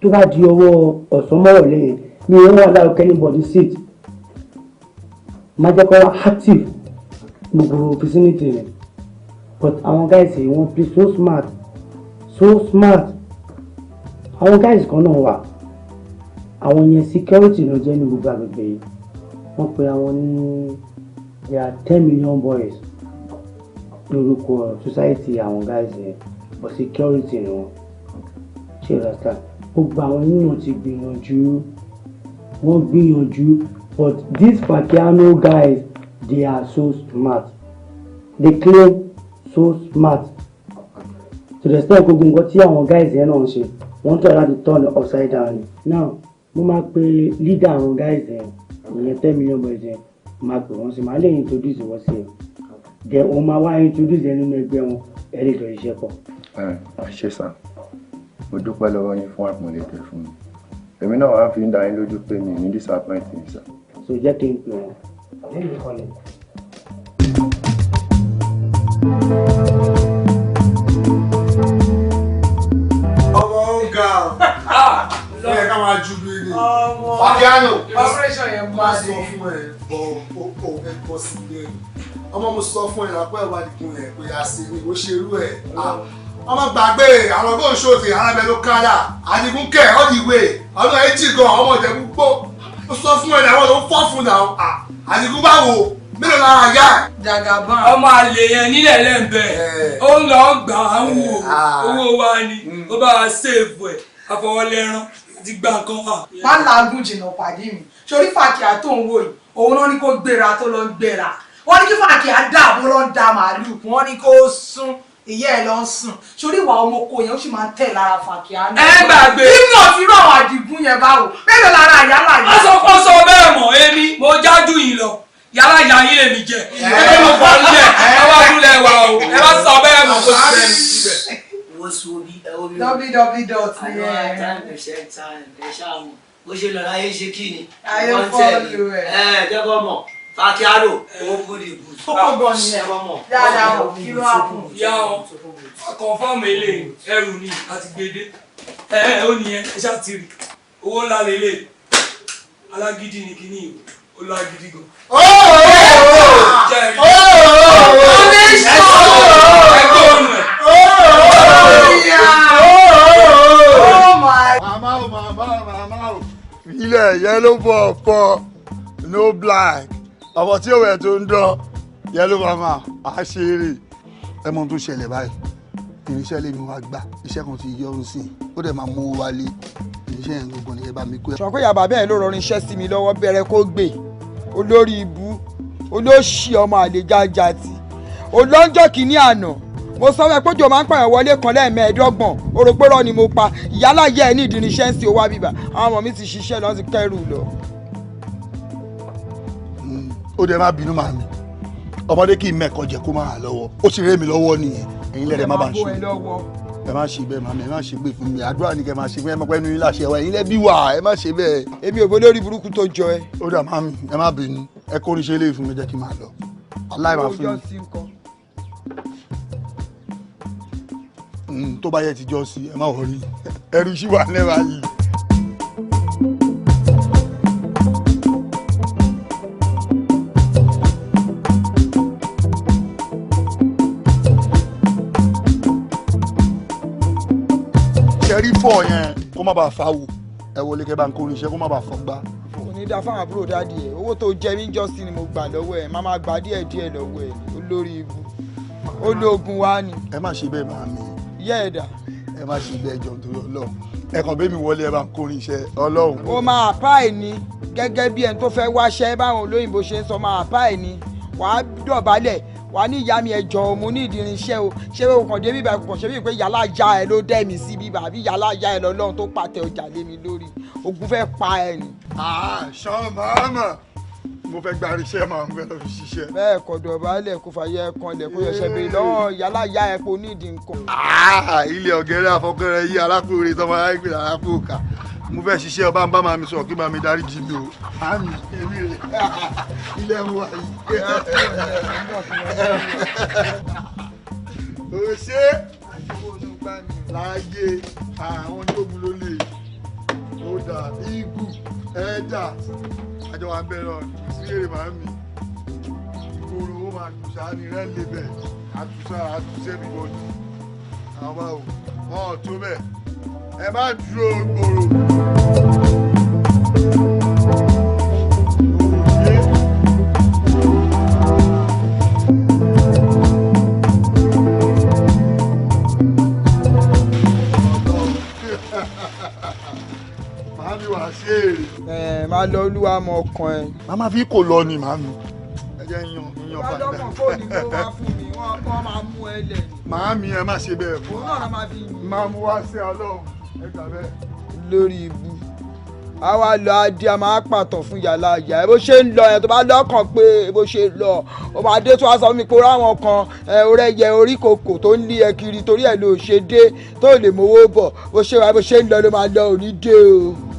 tó bá di ọwọ́ ọ̀sán mọ́rọ̀ lẹ́yìn ni wọ́n wà láàrú anybody sit máa jẹ́ kó wá active gbogbo vicinity rẹ̀, but àwọn guys yìí wọ́n play so smart. Àwọn guys kan náà wà àwọn yẹn security ló jẹ́ ní gbogbo àgbègbè yìí, wọ́n pe àwọn ní there are 10 million boys lórúkọ society àwọn guys yẹn, but security ni wọ́n ṣe understand. Gbogbo àwọn ènìyàn ti gbìyànjú, wọ́n gbìyànjú, but these Fakiano guys they are so smart, they claim so smart to the extent gbogbo nǹkan tí àwọn guys yẹn náà ń ṣe wọ́n tọ́ láti turn upside down. Now mo máa pe leader àwọn guys yẹn ìyẹn 10 million boys yẹn máa pè wọ́n sí máa lè introduce wọ́n sí ẹ̀ then wọ́n máa wá introduce ẹ̀ nínú ẹgbẹ́ wọn ẹ̀ lè jọ iṣẹ́ pọ̀. Ṣé sà, mo dúpẹ́ lọ́wọ́ yín fún àpọ̀nlé tẹ́ fún mi. Èmi náà wá fi ń dá yín lójú pé mi ní disappointing sà. So jẹ́ kí n pè wọ́n lẹ́yìn ìkọlẹ̀. Ọmọ ń ga ọ́ ẹ ká máa ju bí ní. Fakiano operation yẹn máa sọ fún ẹ bọ̀ ó ẹ bọ́ sí ilé ọmọ mo sọ fún ẹ lápẹ́ ìwádìí kúnlẹ̀ pé a ṣe ni ó ṣe irú ẹ̀ ọmọ gbàgbé àwọn ọgbọ́n ṣòfin arábẹ́ ló kára Adigu kẹ̀ ọ́ di ìwé ọdún ẹ̀ jì gan ọmọ ìjẹ̀bú gbó ó sọ fún ẹ̀ làwọn ló ń fọ́ fún náà Adigu báwo mélòó lára yá ẹ̀. Jagaban ọmọ àlè yẹn nílẹ̀ lẹ́ǹbẹ̀ ó ń lọ gbà á ń wò owó wa ni ó bá wa ṣèèfù ẹ̀ àfọwọ́lẹ́rán ti gba nǹkan hàn. má làágùn jìnnà pàdé mi sórí Fàkíà tó ń wò yìí òun náà ní kó gbéra tó lọ ń gbéra wọ́n ní kí Fàkíà dààbò lọ ń da màálù wọ́n ní kó sún ìyá ẹ lọ ń sùn sórí ìwà ọmọkọ yẹn ó sì máa ń tẹ̀ lára Fakiano. ẹ gbàgbé bí mo ti rọ àwọn Adigun yẹn báwo bẹ́ẹ̀ lára àyálà yẹn. ọsọ bẹ́ẹ̀ mọ̀ èmi mo jájú yìí lọ yàrá ìyá yín lèmi jẹ ẹ mo fọ oúnjẹ ẹ wá dúlẹ̀ wà o ẹ bá sọ bẹ́ẹ̀ mọ̀ kó ti bẹ́ẹ̀ níbẹ̀. www. bó ṣe lọ láyé ṣe kí ni ayé fọ́ọ̀lù ẹ̀. jẹ́kọ̀ mọ̀ Fakiano owó búdì bù. kókó gan ni ẹ dáadáa mọ̀ kí ló wà fún. ìyá wọn kọ̀ǹfọ́ọ̀mù eléyìí ẹrù ni àti gbèdé ó nìyẹn ẹ ṣáà ti rí owó ńlá lélẹ̀ alágídí ni kíní ó lágídí gan. ilẹ̀ yellow ball pọ̀ no black ọ̀pọ̀ tí òwe tó ń dán yellow mama àṣírí ẹ mọ tó ṣẹlẹ̀ báyìí irinṣẹ́ lèmi wá gbà iṣẹ́ kan ti yọrùn sí ó dẹ̀ máa mú wálé irinṣẹ́ yẹn gbogbo ni ẹ bá mi kú. sọ pé yàrá bẹ́ẹ̀ ló rọrin iṣẹ́ sí mi lọ́wọ́ bẹ̀rẹ̀ kó gbé olórí ibú olóṣì ọmọ àlejájá tí olóńjọ́ kìíní àná mo sọ fẹ́ pójò máa ń pààyàn wọlé kan lẹ́ẹ̀mẹ́ẹ̀ẹ́dọ́gbọ̀n orógbóró ni mo pa ìyálà yẹ ẹ ní ìdí irinṣẹ́ ń sin owó àbíbà àwọn ọmọ mi ti ṣiṣẹ́ lọ sí kẹrù lọ. ó dẹ̀ má bínú màmí ọmọdé kì í mẹ́kọ̀ọ́ jẹ́ kó máa lọ́wọ́ ó ti rẹ́ mi lọ́wọ́ nìyẹn ẹ̀yin lẹ́rẹ̀ má bá ń ṣe ẹ má ṣe bẹ́ẹ̀ màmí ẹ má ṣe gbé fún mi àdúrà ni kẹ́ máa ṣe fún ẹ mọ̀ pé ẹnu yín láṣẹ wa ẹ̀yin lẹ́bí wà ẹ má ṣe bẹ́ẹ̀. èmi ò bó lórí burúkú tó jọ ẹ. ó dà màmí ẹ má bínú ẹ kó oníṣẹ́ ilé fún mi jẹ́ kí n máa lọ aláìmá fún mi tó bá yẹ ti jọ sí ẹ má wọrí ẹrù sí wà lẹ́wà yìí. ṣẹ́rí fọ́ yẹn kó má bàa fáwò ẹ wọlé kẹ́ bá ń kó oníṣẹ́ kó má bàa fọ́ gbá. òní dá fáwọn àbúrò dáàdì ẹ owó tó jẹ mí jọ sí ni mo gbà lọ́wọ́ ẹ má má gbà díẹ̀díẹ̀ lọ́wọ́ ẹ olórí ibu ológun wa ni. ẹ má ṣe bẹ́ẹ̀ máa mi. yẹ ẹ dà. ẹ má ṣe bẹ́ẹ̀ jọ nítorí Ọlọ́run ẹ kàn bẹ́ẹ̀ mi wọlé ẹ bá ń kórin iṣẹ́ Ọlọ́run. ó máa pa ẹ̀ ní gẹ́gẹ́ bí ẹni tó fẹ́ wáṣẹ́ báwọn olóyìnbó ṣe ń sọ máa pa ẹ̀ ní wàá dọ̀bálẹ̀ wàá ní ìyá mi ẹjọ́ mo ní ìdí irinṣẹ́ o ṣé o kàn dé bíbá kàn ṣe bí pé yàrá ya ẹ ló dẹ́ mi sí bíbá àbí yàrá ya ẹ lọ́lọ́run tó pàtẹ ọjà lé mi lórí ogun fẹ́ pa ẹ ní. ṣan màmá mo fẹ́ gba irinṣẹ́ máa ń fẹ́ lọ fi ṣiṣẹ́. bẹ́ẹ̀ kọ́ dọ̀bálẹ̀ kó fàyẹ kan lẹ̀ kó yẹsẹ̀ bèrè lọ́wọ́ yàrá ya ẹ kó ní ìdí nǹkan. ilé ọ̀gẹ́rẹ́ àfọkẹ́rẹ́ yí arákùnrin tọ́mọ arákùnrin arákùnrin mo fẹ́ ṣiṣẹ́ ọba ń bá màmí sọ̀rọ̀ kí màmí darí jí mi o màmí èmi rè ilé ń wá yìí. o ṣe láàyè àwọn onígbòmù ló lè ó dà igu ẹ̀ẹ́dà àjọ wa bẹ̀rẹ̀ sí èrè màmí ìgboro ó máa tù sáà ní rẹ́ lébẹ̀ àtúnṣe bí wọ́n ní àwọn báwo wọ́n ò tó bẹ́ẹ̀ ẹ má dúró gbòòrò. màámi wà sí èrè. máa lọ olúwa mọ ọkàn ẹ. màmá fi kò lọ ni màámi ẹ jẹ́ yan fàdé. lọ́dọ̀ fóònù ló wá fún mi wọ́n máa mú ẹ lẹ̀. màámi ẹ má ṣe bẹ́ẹ̀ fún òun náà máa fi yìn. máa mú wá sí Ọlọ́run ẹ gbà bẹ́ẹ̀. lórí ibu a wá lọ adé a máa pàtàn fún yàrá ìyá ẹ bó ṣe ń lọ yẹn tó bá lọ́kàn pé bó ṣe lọ ó máa dé tó wá sọ fún mi pé ráwọn kan orẹ́yẹ orí kòkò tó ń lé ẹ kiri torí ẹ ló ṣe dé tó lè mówó bọ̀ bó ṣe wá bó ṣe ń lọ ló máa lọ òní dé o.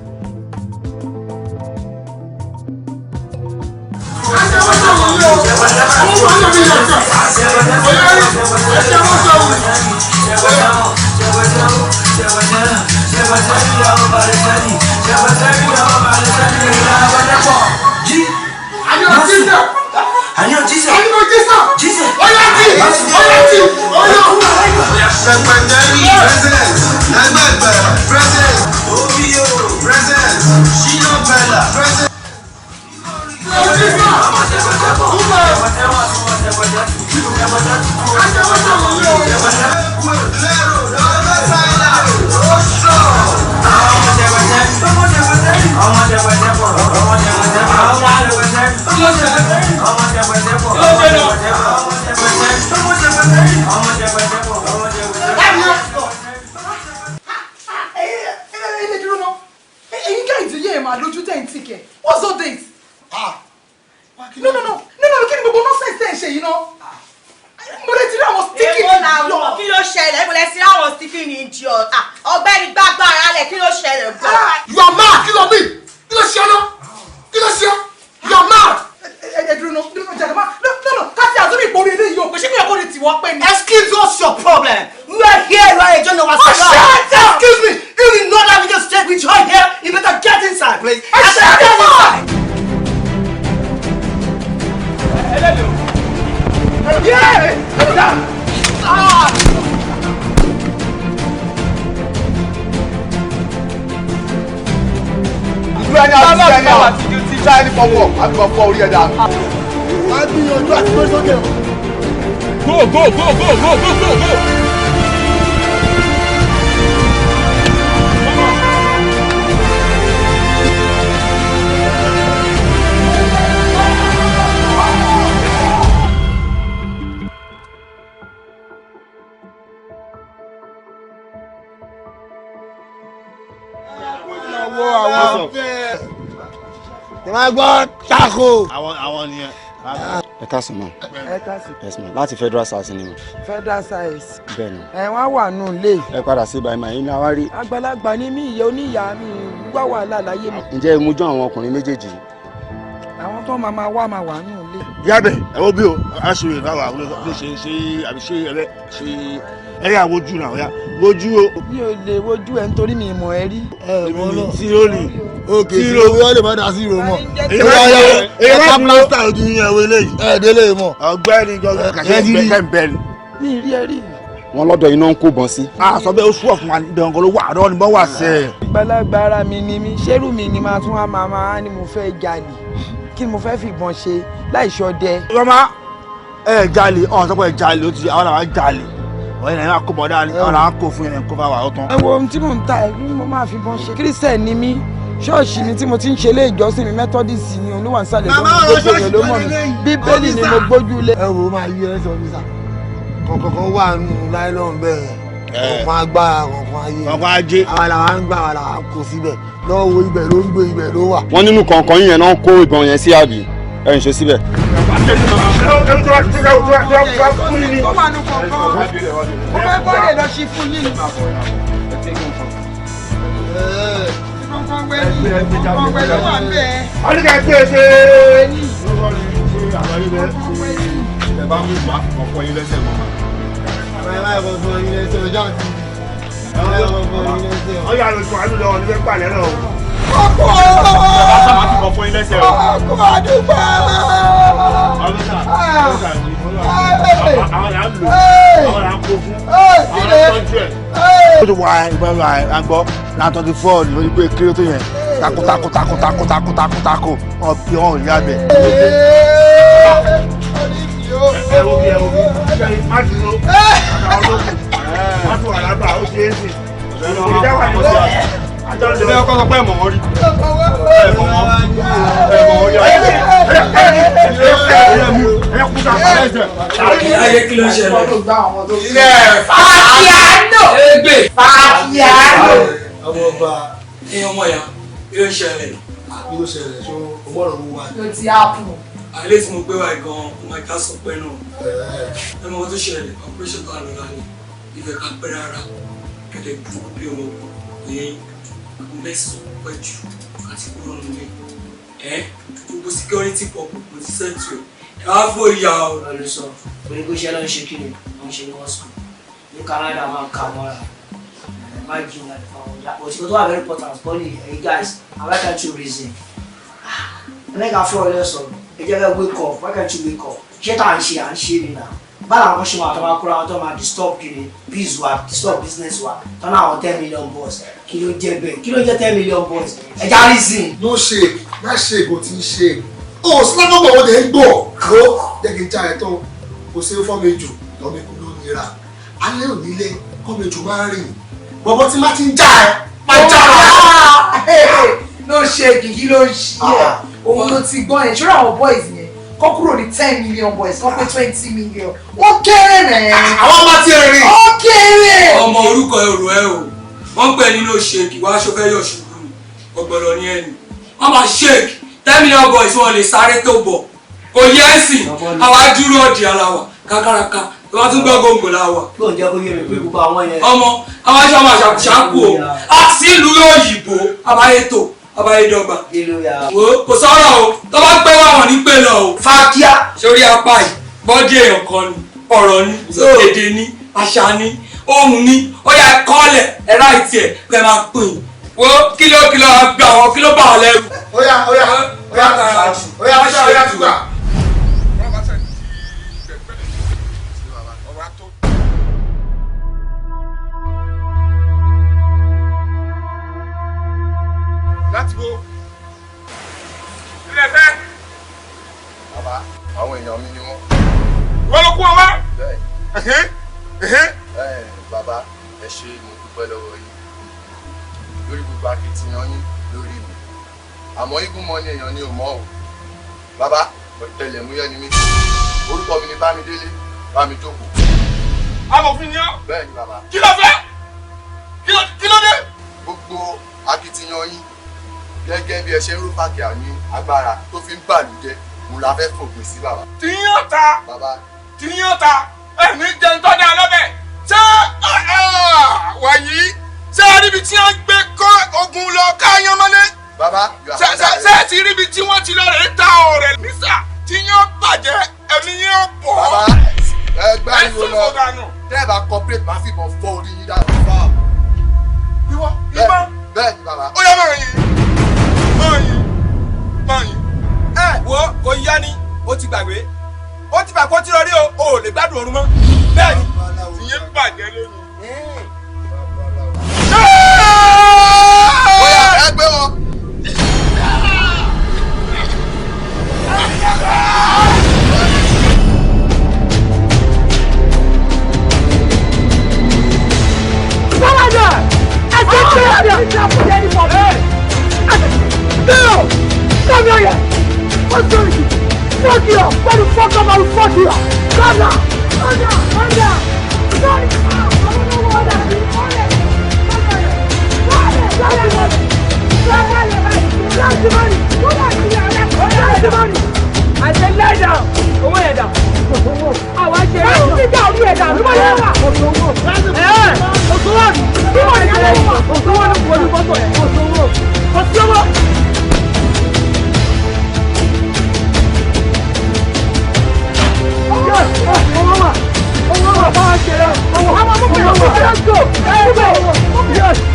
fucking idiot. Ọ̀gbẹ́ni gbàgbára lẹ̀ kí ló ṣẹlẹ̀ gbọ́. You are mad, kí ló mean? Kí ló ṣe ọ́ náà? Kí ló ṣe ọ́? You are mad. Dúró jẹ̀dọ̀má. No, káfí àtúntò ìpòrí ilé yìí o, kò ṣe kí ẹ̀kọ́ ni tiwọ́ pé ni. Excuse, what's your problem? We are here, you are a journalist. Oh, shut up! Excuse me, if you know that we just stayed with you here, you better get inside, please. Shut up! ìdúró ẹni àti ẹni àwọn àti ti ṣá ẹni fọwọ́ àti fọwọ́ orí ẹ̀dá. Má gbìyànjú àti gbé sókè o. Go, go, go, go, go, go, go, go. Ìmọ̀ gbọ́ tako. Àwọn nìyẹn. Ẹ káàsán ma. Ẹ káàsán. Yes ma. Láti federal SARS ni ma. Federal size. Bẹ́ẹ̀ni. Wọ́n wà nù lé. Ẹ padà sí ibà ìmọ̀ yín ní àwárí. Àgbàlagbà ni mí, ìyá oníyàá mi wá wàhálà láyé mi. Ǹjẹ́ ìmújọ́ àwọn ọkùnrin méjèèjì? Àwọn tó máa wá nù lé. Yábẹ̀ ẹ wo bí o, a ṣe ìrìn káwà ló ṣe àbí ṣe ẹ̀rẹ́ àwojú náà ọ̀yá wojú o. Mi ò lè wojú ẹ nítorí mi mọ̀ ẹ rí. Èmi tí ó lè. Òkè tí wọ́n lè má dá sí ìrò mọ́. Èyí máa ń lọ sí ojú yín ẹ̀wọ̀ eléyìí. Délé mọ́. Ọ̀gbẹ́ni gbọ́dọ̀ kàṣẹ́ bẹ́ẹ̀. Mi rí ẹ rí. Wọ́n lọ́dọ̀ iná ń kó bọ́n sí. Sọ bẹ́ẹ̀ ó sùn ọ̀fun ibẹ̀ ọ̀gọ́ ló wà àdó ni bọ́ wà sẹ́. Gbalagbara mi ni mi, ṣérù mi ni máa tún wá máa ní mo fẹ́ jalè. Kí ni mo fẹ́ fìbọn ṣe láì ṣọdẹ. Rọ́mà jalè ọ̀hún sọ pé jalè ó ti àwọn làwọn jalè. Wọ́n yẹn náà kó bọ̀ dáa ni àwọn làwọn kó fún yẹn kó fà wà ó tán. Ẹ wo ohun tí mò ń ta ẹ̀ ní mo máa fìbọn ṣe. Kírísítẹ̀n ni mí. Ṣọ́ọ̀ṣì mi tí mo ti ń ṣe ilé ìjọsìn mi Methodist ni olúwa nsàlẹ̀ lónìí gbogbo èèyàn ló mọ̀ mi. Bíbélì ni mo gbójú lé. Ẹ wo máa yí ẹ sọ mi sá. Kọ̀ọ̀kan wà nù láìlọ́n bẹ́ẹ̀. Kọ̀ọ̀kan agbára kọ̀ọ̀kan ayé. Kọ̀ọ̀kan ajé. Àwa làwa ń gbà àwa làwa ń kó síbẹ̀. Lọ́wọ́ ibẹ̀ ló ń gbé ibẹ̀ ló wà. Wọ́n nínú kọ̀ọ̀kan yín yẹn náà kó ìbọn yẹn sí àbí ẹ̀ ń ṣe síbẹ̀. Ó wà nù kọ̀ọ̀kan. Ó fẹ́ bọ́ọ̀lì lọ sí fún yín. Ó ti wá ìgbọ́n àgbọ̀ látọ̀ ti fọ́ọ̀lù lórí pé kí ló tó yẹn tako ọ̀pẹ̀ ọ̀hún ìyá bẹ̀. Ẹ wo bí má dúró àtàwọn olókùn má tún àlágbà ó ṣe é sìn. Ìjà wà nílẹ̀ àjọ ọkọ̀ sọ pé ẹ̀mọ̀ wọn rí. Ẹ̀mọ̀ wọn rí. Ayé kí ló ń ṣẹlẹ̀? Fakiano. Ọmọ ọba. Ọmọ ya, kí ló ń ṣẹlẹ̀? Kí ló ṣẹlẹ̀ ṣó ọmọọ̀rọ̀ wo wá? Ló ti ápù. Àlẹ́ tí mo gbé wá gan-an, mo máa ká sọ pé náà. Ẹ mọ ohun tó ṣẹlẹ̀, operation tó àlọ́ lánàá, ìfẹ́ ká pẹ́ rárá, kẹ̀lẹ́ dùn bí ọmọ ìyẹn mẹ́sàn-án pẹ́ jù àti kúrò nílé. Gbogbo security pop mo ti sẹ́tù ẹ̀. Ẹ wá fò ìyá o. Olùsọ, orí kó ṣe lọ ń ṣe kí ni wọ́n ṣe ní wọ́n sùn. Ní Canada máa ń kà mọ́ra. Má jù láti fáwọn ọjà. Òtítọ́ tó wà very important, but you guys, why can't you reason? Ẹlẹ́ka fún ọ̀rẹ́ sọ̀rọ̀, ẹ jẹ́ ká wake up, why can't you wake up? Ṣé tá à ń ṣe ni náà? Báwo àwọn ṣe máa tọ́ máa kúrò àwọn tó máa disturb kiri biz wa, disturb business wa, tọ́nà àwọn 10 million boys. Kí ló jẹ́ bẹ́ẹ̀? Kí ló jẹ́ 10 million boys? Ẹ já reason. No shake, má shake o ti ń shake. O sílámọ̀ bọ̀ wọ́n dẹ̀ ń gbọ̀. Kó jẹ́ kí n já ẹ̀ tán. Kò sí fọ́ mi jù lọ́mí kú ló nira. Alẹ́ òní ilé kọ́ mi jù máa ń rìn. Bọ̀bọ̀ tí má ti ń já ẹ, máa já ẹ. No shake, kí ló ń ṣí ẹ̀? Òun ló ti gbọ́ yẹn, ṣọ́ra àwọn boys yẹn. Kọ́ kúrò ní 10 million boys, kọ́ pé 20 million. Wọ́n kéré rẹ̀. Àwọn máa ti rìn. Ó kéré. Ọmọ orúkọ èrò ẹ o, wọ́n pè nínú ṣèkì wá aṣọ fẹ́ yọ̀ ṣubú ni, ọ̀gbọ̀nọ̀ ni ẹni. Wọ́n máa ṣèkì 10 million boys wọn lè sáré tó bọ̀. Kò yẹ ẹ̀sìn, àwa dúró ọ̀dì ara wa, kákàràkà, tó bá tún gbọ́ gbòǹgbò láwà. kí òun jẹ́ kó yé mi pé gbogbo àwọn yẹn. ọmọ àwọn aṣọ máa ṣàkóṣàkó o a sì ìlú òyìnbó àbáyétò àbáyédọ́gba. kò sọ̀rọ̀ o tó bá pẹ́ wà wọ́n ní pé lọ o. fàkíà. sórí apá yìí bọ́dí èèyàn kan ni ọ̀rọ̀ ni èdè ni àṣà ni ohun ni ó yà kọ́lẹ̀ ẹ̀rá ìtì ẹ̀ pé máa pè é wo kíló gbà wọ́n kíló bà wọ́n lẹ́rù. Oya túgbà. Láti wo ilé ẹ̀fẹ́. Bàbá àwọn èèyàn mi ni wọ́n. Wọ́n ló kú ọ wá. Bàbá ẹ ṣé mo dúpẹ́ lọ́wọ́ yín lórí gbogbo akitiyan yín lórí mi àmọ́ igun mọ́ ni èèyàn ni ò mọ́ o. Bàbá ọ̀tẹlẹ̀múyẹ́ ni mí orúkọ mi ni Bámidélé Bámijókòó. Amòfin ni ọ́. Bẹ́ẹ̀ ni bàbá. Kí ló fẹ́? Kí ló dé? Gbogbo akitiyan yín gẹ́gẹ́ bí ẹ ṣe ń rú Fakiano ní agbára tó fi ń bàlújẹ́ mo la fẹ́ fòpin sí bàbá. Tìyàn ta. Bàbá. Tìyàn ta. Ẹ̀mí jẹun tó dáa lọ́bẹ̀. Ṣé wàyí ṣé níbi tí wọ́n gbé kọ́ ogun lọ káyán mọ́lé? Bàbá. Ṣé ti ríbi tí wọ́n ti lọ rẹ̀ ta ọ̀rẹ́ nísà tí yóò bàjẹ́ ẹ̀mí yóò bọ̀. Bàbá ẹgbẹ́ ìwò lọ tẹ́ẹ̀bà corporate máa fìbọn fọ́ orí yín dáná. Ìwọ. Bẹ́ẹ̀ ni bàbá. Ó yá máa yìn. Wo kò yá ni ó ti gbàgbé ó ti bàkọ́ tí lọ rí o ò lè gbádùn ọ̀run mọ́ bẹ́ẹ̀ ni. Ìyẹn bàjẹ́ lónìí. Bóyá ẹ gbé wọn. Come here! What's going on? Fuck you up! What the fuck am I fuck you up? Come down! Come down! Come down! Sorry! I don't know what that is. I said lie down! Owó yẹn dà. Àwọn àṣẹ yẹn. Láti dá orí ẹ̀ dà. Ló bá yẹ wà. Òṣòwò ni. Bí wọ́n yẹ lọ́wọ́. Òṣòwò ni kò ní bọ́tọ̀ yẹn. Òṣòwò. Let's go! Yes!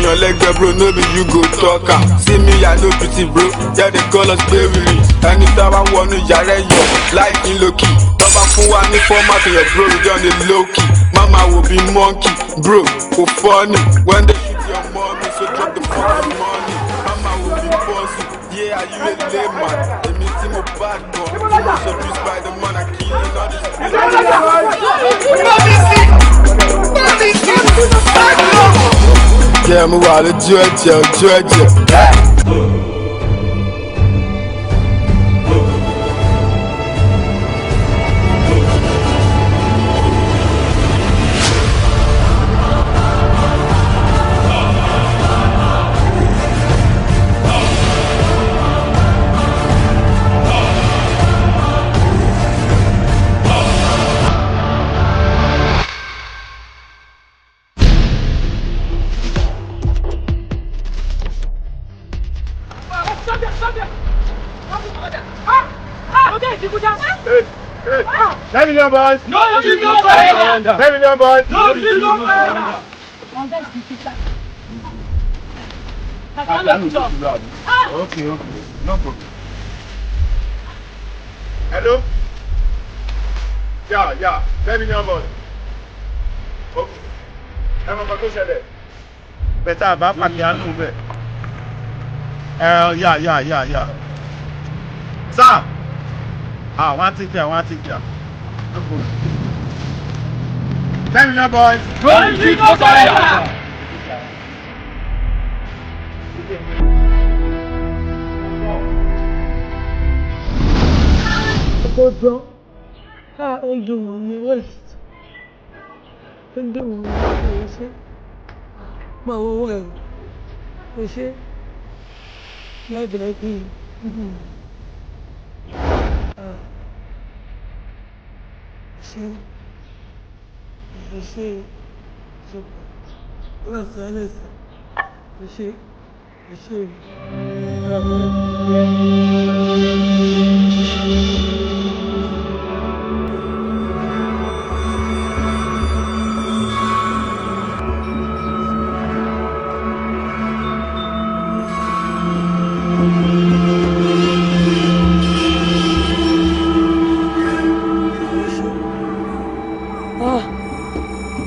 Èèyàn lẹ́gbẹ̀ẹ́ bro no be you go talk am see me I no pity bro jẹ́ the colours gbé wìrì ẹni tá a bá wọnú yàrá ẹ̀yọ̀ láìkí lókì tọ́ba fún wa ní format yẹn bro we don dey low key mama wo bí monkey bro kò funny when they shoot your mommy so drop the fucking money mama wo bí bossy yeah are you a layman èmi tí mo bad gan tí mo ṣe bí Spider-Man I kill you not this yeah, mo wà lójú ẹ̀jẹ̀ ojú ẹ̀jẹ̀. $10 million boys. No, $10 million boys. No, okay, no problem. Hello? Yeah, $10 million boys. Okay. I'm about to say that. Better about Fakiano. Yeah. Sir. One thing there. $10 million boys. gbọ́dọ̀ ká ojú wọn ní west ojú wọn ní ṣe máa wọ́n wọ̀ ẹ̀rọ ṣe lẹ́bẹ̀ẹ́ kí ṣe ṣe lọ́sọ̀ọ́lẹ́sọ̀ ṣe ṣe.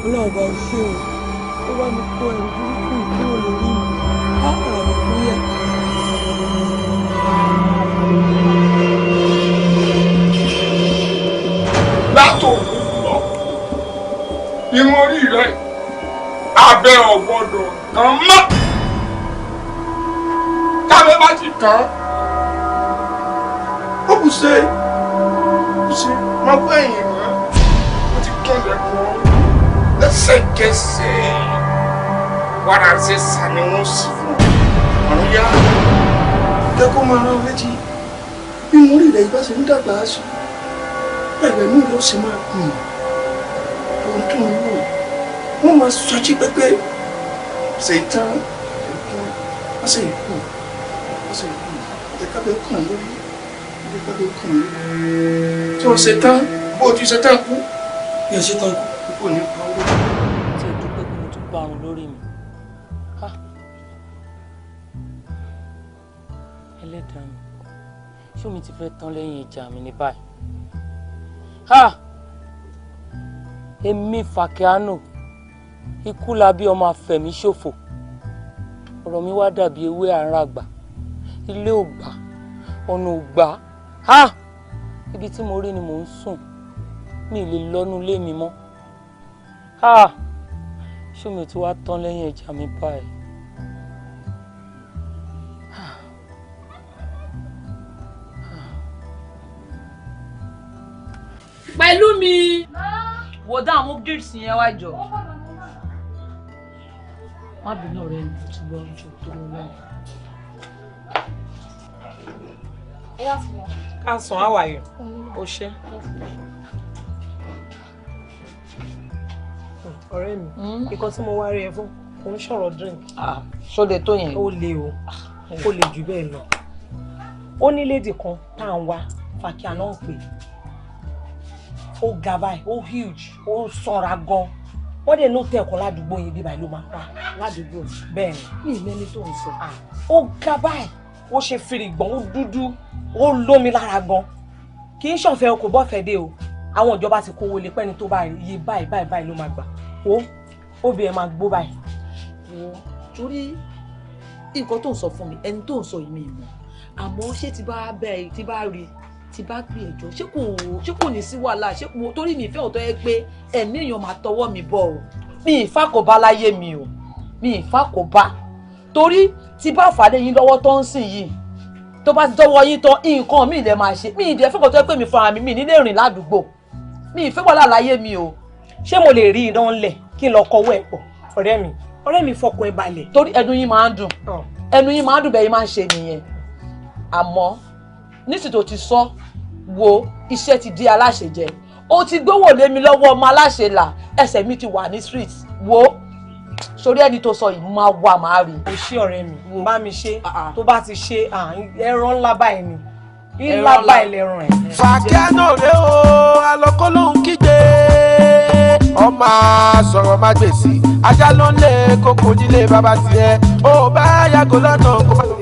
Ọlọ́ọ̀bá ṣe o, ó bá mi kó ẹrù burúkú ìkúrò lórí mi, á padà bọ̀ fún yẹ. Látòkù lọ, irun orí rẹ̀ abẹ́ ọ̀gbọ́dọ̀ kan mọ́. Tábẹ́ bá ti tán, ó kù ṣe máa gbọ́ ẹ̀yìn mọ́, ó ti tán lẹ́kọ̀ọ́. Lẹ́sẹ̀kẹsẹ̀ wàrà ṣe sà ni wọ́n sì fún ọ̀run yá. Kẹ́kọ̀ọ́ máa rán létí bí mo rí ilẹ̀ ìbáṣe ń dàgbà á sùn. Bẹ́ẹ̀ ni ló ṣe máa gùn ohun tó ń wò. Wọ́n máa sọjí pẹ́pẹ́ ṣe tán wọ́n sì kù ẹ̀kábẹ́ kàn lórí ẹ̀kábẹ́ kàn lórí. Tí wọ́n ṣe tán bó o ti ṣe tán kú. Bí ẹ ṣe tán kú kò ní pa owó. Tí o dúpẹ́ pé mo tún bá àrùn lórí mi. Ẹlẹ́dàá mi, ṣé omi ti fẹ́ tán lẹ́yìn ìjà mi ní báyìí? Èmi Fakiano, ikú labí ọmọ afẹ̀mí ṣòfò. Ọ̀rọ̀ mi wá dàbí ewé àràgbà. Ilé ò gbà, ọ̀nà ò gbà. Ibi tí mo rí ni mò ń sùn. Mi ì lè lọ́nu ilé mi mọ́. Ṣé omi ti wá tán lẹ́yìn ìjà mi báyìí? Pẹ̀lú mi. Wò dá àwọn updates yẹn wá jọ. Má bínú ọ̀rẹ́ mi tó gbọ́ ojú tó lọ lọ́wọ́. Káàsán, how are you? O ṣé. Ọ̀rẹ́ mi, nǹkan tí mo wá rí ẹ fún, kò ń ṣọ̀rọ̀ drink. Ṣó lè tó yẹn? Ó le o, ó le jù bẹ́ẹ̀ lọ. Ó ní lady kan tá à ń wá, Fakiano ń pè. Ó ga báyìí, ó huge, ó sanra gan. Wọ́n dẹ̀ ló tẹ̀kọ́ ládùúgbò yẹn bí báyìí ló máa pa. Ládùúgbò bẹ́ẹ̀ ni. Mi ì mẹ́ni tó ń sọ. Ó ga báyìí, ó ṣe fìrìgbọ̀n, ó dúdú, ó lómi lára gan. Kì í ṣọ̀fẹ́ o, kò bọ́fẹ́ dé o. Àwọn ìjọba ti kówó lé pẹ́ni tó bá rí iye báyìí ló máa gbà. Wo obìnrin máa gbó báyìí. Wo torí nǹkan tó ń sọ fún mi, ẹni tó ń sọ yìí mi mọ̀. Àmọ́ ṣé ti bá bẹ́ẹ̀ ti bá rí tí bá gbé ẹjọ́ ṣé kò ní sí wàhálà ṣé kò torí mi ìfẹ́ ọ̀tọ̀ yẹ pé ẹ̀mí èèyàn máa tọwọ́ mi bọ̀ o. Mi ìfà kò bá láyé mi o, mi ìfà kò bá torí tí bá fàdé yín lọ́wọ́ tó ń sìn yìí tó bá ti tọwọ́ yín tán nǹkan mi lè máa ṣe mi ìdí ẹ̀fẹ́ kọ̀tọ́ pé mi fúnra mi nílé rìn ládùúgbò mi ìfẹ́ wàhálà láyé mi o. Ṣé mo lè rí iná ńlẹ̀ kí n lọ kọwọ́ ẹ̀ pọ̀? Ọ̀rẹ́ mi fọkàn ẹ balẹ̀ torí ẹnu yín máa ń dùn bẹ́ẹ̀ yín máa ń ṣe nìyẹn. Àmọ́ nísìtò tó ti sọ wo iṣẹ́ ti di aláṣẹ jẹ o ti gbówó lé mi lọ́wọ́ ọmọ aláṣẹ là ẹsẹ̀ mi ti wà ní street wo sórí ẹni tó sọ yìí máa wà máa rí. o ṣé ọ̀rẹ́ mi bá mi ṣe tó bá ti ṣe ẹran ńlá báyìí ni ńlá báyìí lẹ́ràn ẹ̀. Fakiano rẹ o alọ́kọ́ ló ń kígbe ọmọ sọ̀rọ̀ má gbèsè ajá ló ń lé kókó nílé bàbá tiẹ̀ ó bá yàgò lọ́nà kó má lọ.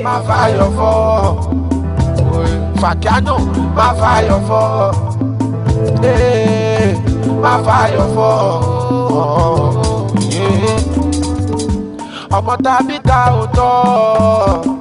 má fàyọ̀ fọ́ Fakiano má fàyọ̀ fọ́ má fàyọ̀ fọ́ ọmọ tàbí ta ò tọ́.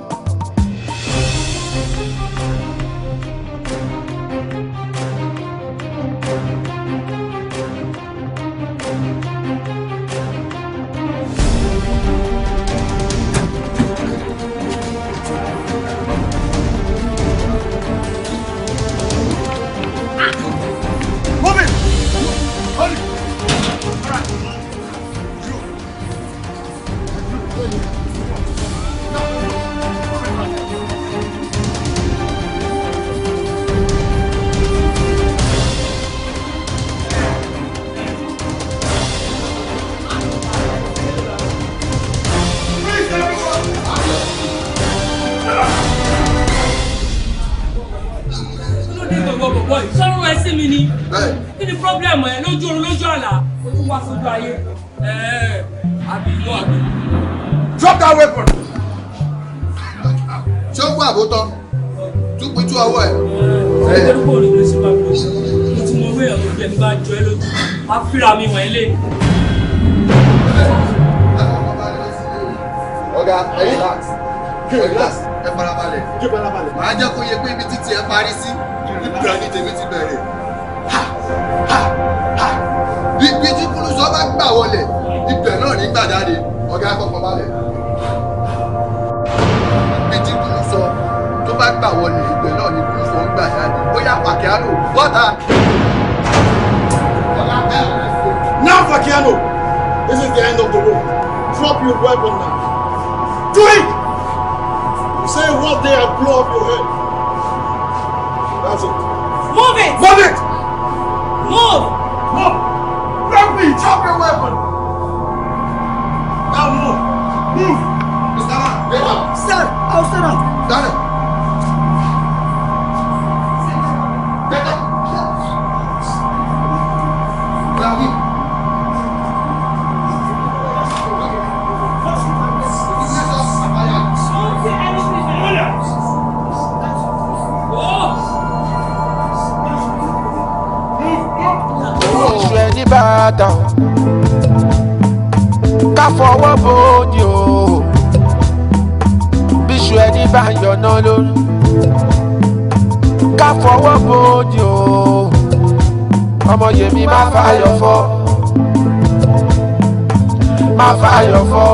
sọ̀rọ̀ ẹ sí mi ni kí ni problem ẹ lójú oorun lójú àlá ojú wa fojú ayé àbí inú àbí. drop that weapon. ṣé ó kú àbótọ́ tún pitú ọwọ́ ẹ̀. ẹ̀ẹ́dẹ́rú kò ní lè ṣe máa gbọ́ mo ti mọ owó èèyàn tó jẹ́ mi bá jọ ẹ lójú wá fíra mi wọ̀nyí lé. ọ̀gá relax relax ẹ farabalẹ̀ màá jẹ́ kó yẹ pé ibi títí ẹ parí sí ibùdó ní tèmi ti bẹ̀rẹ̀ ibi tí kúlùsọ bá gbà wọlé ibẹ̀ náà ní gbà jáde ọ̀gá kọ̀ọ̀kan balẹ̀ ibi tí kúlùsọ tó bá gbà wọlé ibẹ̀ náà ní kúlùsọ ń gbà jáde bóyá Fakiano bọ́tà. Now Fakiano, this is the end of the road. Drop your weapon now. Do it! Say what day I blow up your head. That's it. Move it! Move it! Move! Move! Drop me! Drop your weapon! Now move! Move! Mr. Man, get up! Stand! I'll stand up! Stand up! Get up! Now move! Nìbàdàn ká fọwọ́ bòódì o bíṣu ẹni bá ń yọ̀nà lórí ká fọwọ́ bòódì o ọmọ yèmí má fàyọ̀ fọ́ má fàyọ̀ fọ́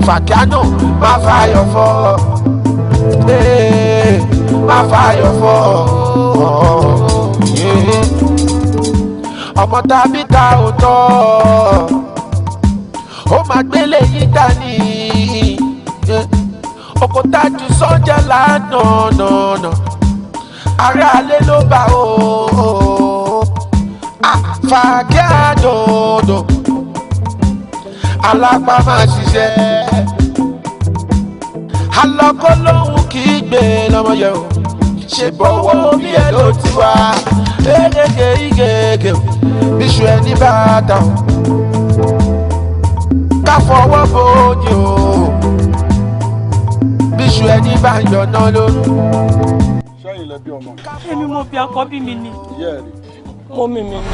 Fakiano má fàyọ̀ fọ́ má fàyọ̀ fọ́ ọmọ tàbí ta ò tọ́ ó máa gbélé yí dání òkúta jù sọ́jà lánàá ará alẹ́ ló bá o Fakiano alápá máa ṣiṣẹ́ alọ́kọ́ lóhùn kì í gbé lọ́mọ yẹ o ṣe bọ́wọ́ bí ẹ ló ti wá gẹ́gẹ́ igege bíṣu ẹni bá dà o ká fọwọ́ bòójì o bíṣu ẹni bá yọ̀nà lórí. sẹ́yìn lẹ bí ọmọ. èmi mo bí àkọ́bí mi ni. ìyá ẹ̀ rí. mo mímí ni.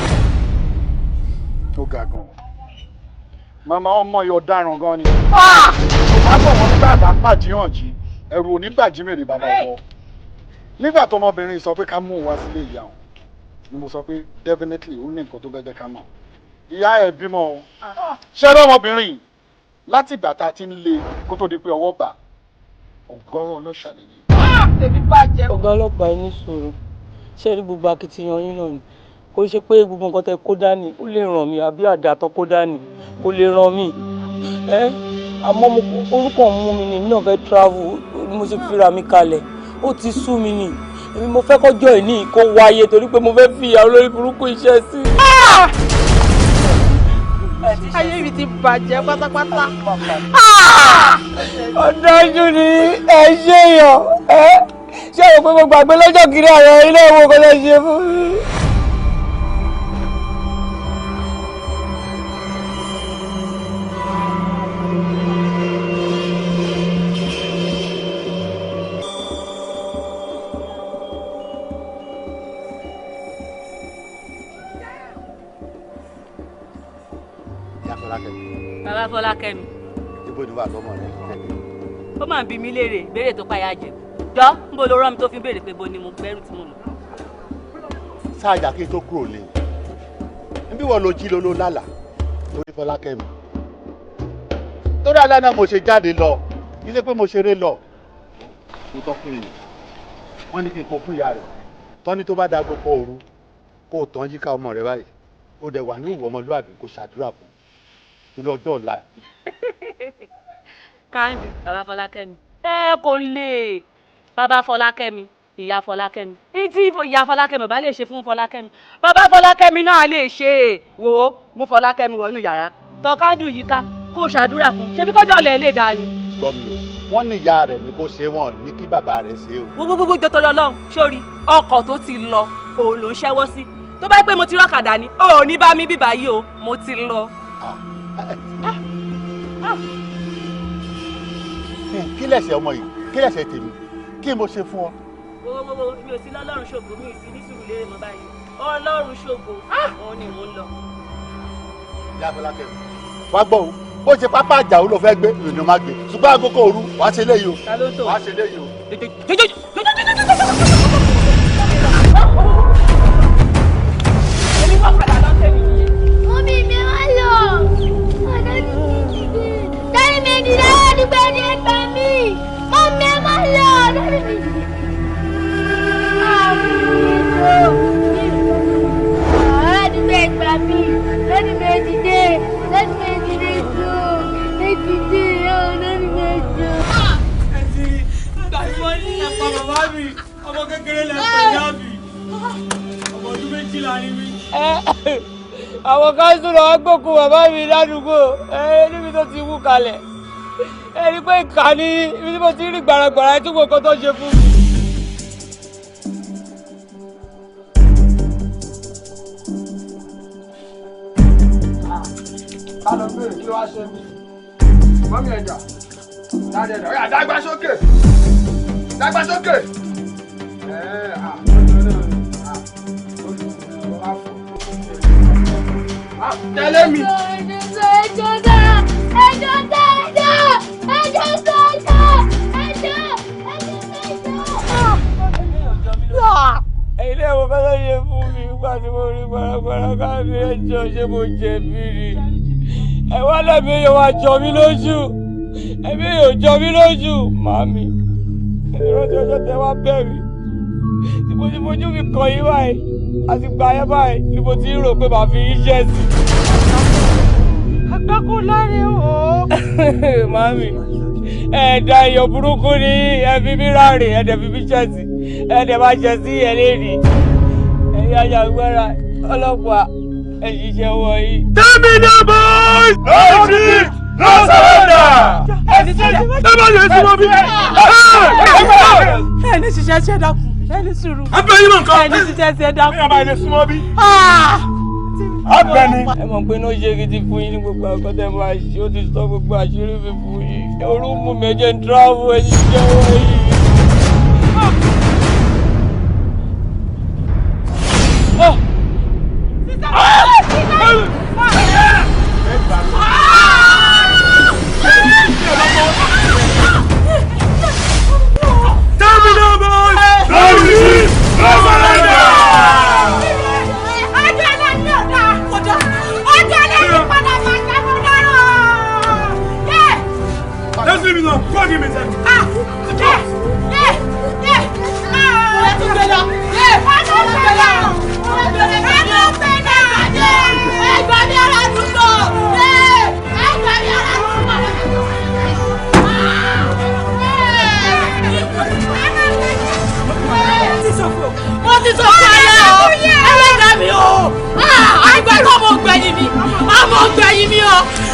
ó ga gan. màmá ọmọ yóò dáràn gan ni. àbọ̀ wọn nígbà tá a pàdéhàn jí ẹ̀rù onígbàjí mèrè bàbá ọkọ nígbà tó ọmọbìnrin sọ pé ká mú un wá sílé ìyá wọn ni mo sọ pé definitely ó ní nǹkan tó bẹ́ẹ̀ ká mọ̀ ìyá ẹ̀ bímọ o ṣẹ́rẹ́ ọmọbìnrin láti ìgbà tá a ti ń lé kó tó di pé ọwọ́ bà ọgọ́rùn ọlọ́ṣà nìyí. ọ̀gá ọlọ́pàá ẹni sọ̀rọ̀ ṣé rí gbogbo akitiyan yín náà ni kò ṣe pé gbogbo nǹkan tẹ kó dání ó lè ràn mí àbí àdàtọ̀ kó dání ó lè ràn mí àmọ́ orúkọ mú mi ni náà fẹ́ travel ni mo ṣe fira mi kalẹ̀ ó ti sú mi ni èmi mo fẹ́ kọjọ́ ìní kó wáyé torí pé mo fẹ́ fi ìyàwó lórí burúkú iṣẹ́ sí. ayé mi ti bàjẹ́ pátápátá. ọ̀dájú ni ẹ ṣe yàn ṣé o pé mo gbàgbé lọ́jọ́ kiri àwọn ilé ìwò kan lè ṣe fún mi. Bàbá Fọlákẹ́mi. Ibo ni wà lọ́mọ rẹ̀ tẹ́lẹ̀? Ó máa ń bi mí léèrè ìbéèrè tó páyà jẹ. Jọ́ ń bo ló rán mi tó fi béèrè pé bo ni mo gbẹ́rù tí mo lò. Sáàjà kí n tó kúrò lé. Níbí wọ́n lo jí lóló lálà lórí Fọlákẹ́mi. Lórí alẹ́ náà mo ṣe jáde lọ, ilé pé mo ṣeré lọ. Mo tọ́kùnrin yìí, wọ́n ní kí n kó fún ìyá rẹ̀. Tọ́ni tó bá da gbogbo òru, kó o tán yíká ọmọ rẹ̀ báyìí. Ó dẹ̀ wà ní ìwọ ọmọlúwàbí kó ṣàdúrà fún un. Ilé ọjọ́ ọ̀la. Káyọ̀dé bàbá Fọlákẹ́mi. Kò lè bàbá Fọlákẹ́mi ìyá Fọlákẹ́mi. Tí ìyá Fọlákẹ́mi bá lè ṣe fún Fọlákẹ́mi, bàbá Fọlákẹ́mi náà lè ṣe é. Wò ó mú Fọlákẹ́mi wọnú yàrá tọ́kádùn yìí ká kó ṣàdúrà fún un. Ṣebí kọ́jọ́ ọ̀lẹ́ lè dáa ni. Gbọ́ mi o, wọ́n ní ìyá rẹ̀ ní kó ṣe wọ́n ní kí bàbá rẹ̀ ṣe o. Gbogbo jọtọ̀lọ́ lọ́hùn sórí ọkọ̀ tó ti lọ òun ló ń ṣẹ́wọ́ sí. Tó bá pẹ́ mo ti rọ́kadà ni ò ní bá mi bíbá yìí o mo ti lọ. Kí lẹ̀ṣẹ̀ ọmọ yìí? Kí lẹ̀ṣẹ̀ tèmi? Kí mo ṣe fún ọ? Wo mi ò sí lọ́lọ́run ṣògo mi ì sí ní Sùúrùlérè mọ́ báyìí. Ọlọ́run ṣògo òun ni mò ń lọ. Ìyá Fọlákẹ́mi, wá gbọ́ o, bó ṣe pápá àjà ó lọ fẹ́ gbé ìrìnà má gbé. Ṣùgbọ́n àkókò òru wàá ṣe léyìí o. Wàá ṣe léyìí o. Mọ́mí mi wá lọ. Dárí mi dìde àdúgbò ní ẹgbẹ́ mi. Mọ́mí ẹ má lọ. Dárí mi dìde. Àdúgbò ẹgbẹ́ mi. Dárí mi dìde. Dárí mi dìde jù. Èdìdè dárí mi jù. Gbàgbọ́ ní ẹ̀pọ̀ bàbá mi, ọmọ kékeré lẹ́pọ̀ ìyá mi, ọmọ ọdún 12 ni mí. Àwọn káńsù lọ gbókù bàbá mi ládùúgbò níbi tó ti wú kalẹ̀. Ẹni pé ìkà ni ibi tí mo ti rí gbàràgbàrà tí gbogbo tó ṣe fún mi. Ká lọ bèrè kí ló wá ṣe mí. Mọ́mí ẹ̀jà, dáadé ẹ̀dá, ó yá dágbà sókè. Dágbà sókè. Tẹ̀lé mi. Ilé ìwé fẹ́ ló ṣe fún mi nígbà tí mo rí gbàràgbàrà káàmì ẹjọ́ ṣé mo jẹ̀bi rí. Ẹ̀wọ́n lẹ́mi yóò wá jọ mí lójú. Ẹ̀mí yóò jọ mí lójú. Màmí, ìrántí ọjọ́ tẹ wá bẹ̀ mí. Tí mo ti fojú mi kàn yín báyìí, àti gbà yẹn báyìí ni mo ti rò pé màá fi iṣẹ́ sí. Àgbákò láre o. Màmí, ẹ̀ẹ́dà èèyàn burúkú ni ẹ̀fí mi ráre ẹ̀ẹ́dẹ̀ fi mí ṣẹ́ sí. Ẹ̀ẹ́dẹ̀ máa ṣẹ́ sí ẹlẹ́rìí. Ẹ̀yin ajàgbára ọlọ́pàá ẹ̀ṣiṣẹ́ wọ̀nyí. Tẹ́mi náà bọ́ọ̀ì! Lọ́sí! Lọ́sọ̀rọ̀dà! Ẹni lè súnmọ́ bí. Ẹni ṣiṣẹ́ ṣe dákun, ẹni sùúrù. Abẹ́yìn náà kan. Ẹni ṣiṣẹ́ ṣe dákun. Bí a lè súnmọ́ bí. Abẹ́ni. Ẹ mọ̀ pé ní ó ṣe gidi fún yín ní gbogbo àkọ́tẹ́ máa ṣe ó ti sọ gbogbo àṣírí mi fún yín. Orú mú mi jẹ́ ń tíráàbù ẹni ṣiṣẹ́ wọ̀nyí.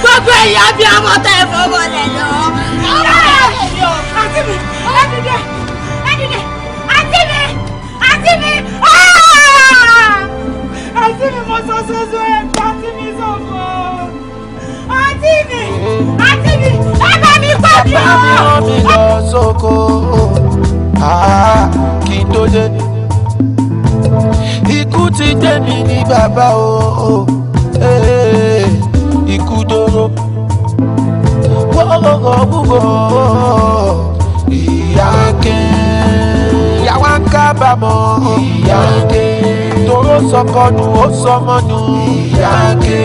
Gbogbo ẹ̀yà bí ọmọ tẹ ẹ fọwọ́ lẹ̀ lọ. Àǹtí mi, àǹtí mi, àǹtí mi, àǹtí mi mo sọ sọ́sọ́ ẹ̀ àǹtí mi sọ̀fọ̀. Àǹtí mi, ẹ bá mi pa mí o. Mi lọ sóko, kí n tó dé. Ikú ti gbé mi ní bàbá o. Ikú dóró wúwo ìyá ké ìyàwó ń kábàámọ̀ ìyá ké toró sọkọnù ó sọmọnù ìyá ké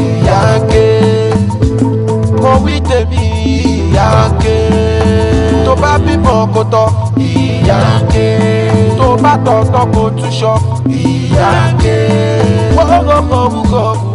ìyá ké mo wí tèmi ìyá ké tó bá bímọ kó tọ́ ìyá ké tó bá tọ̀ tọ́ kó túṣọ ìyá ké wọ́n kọ́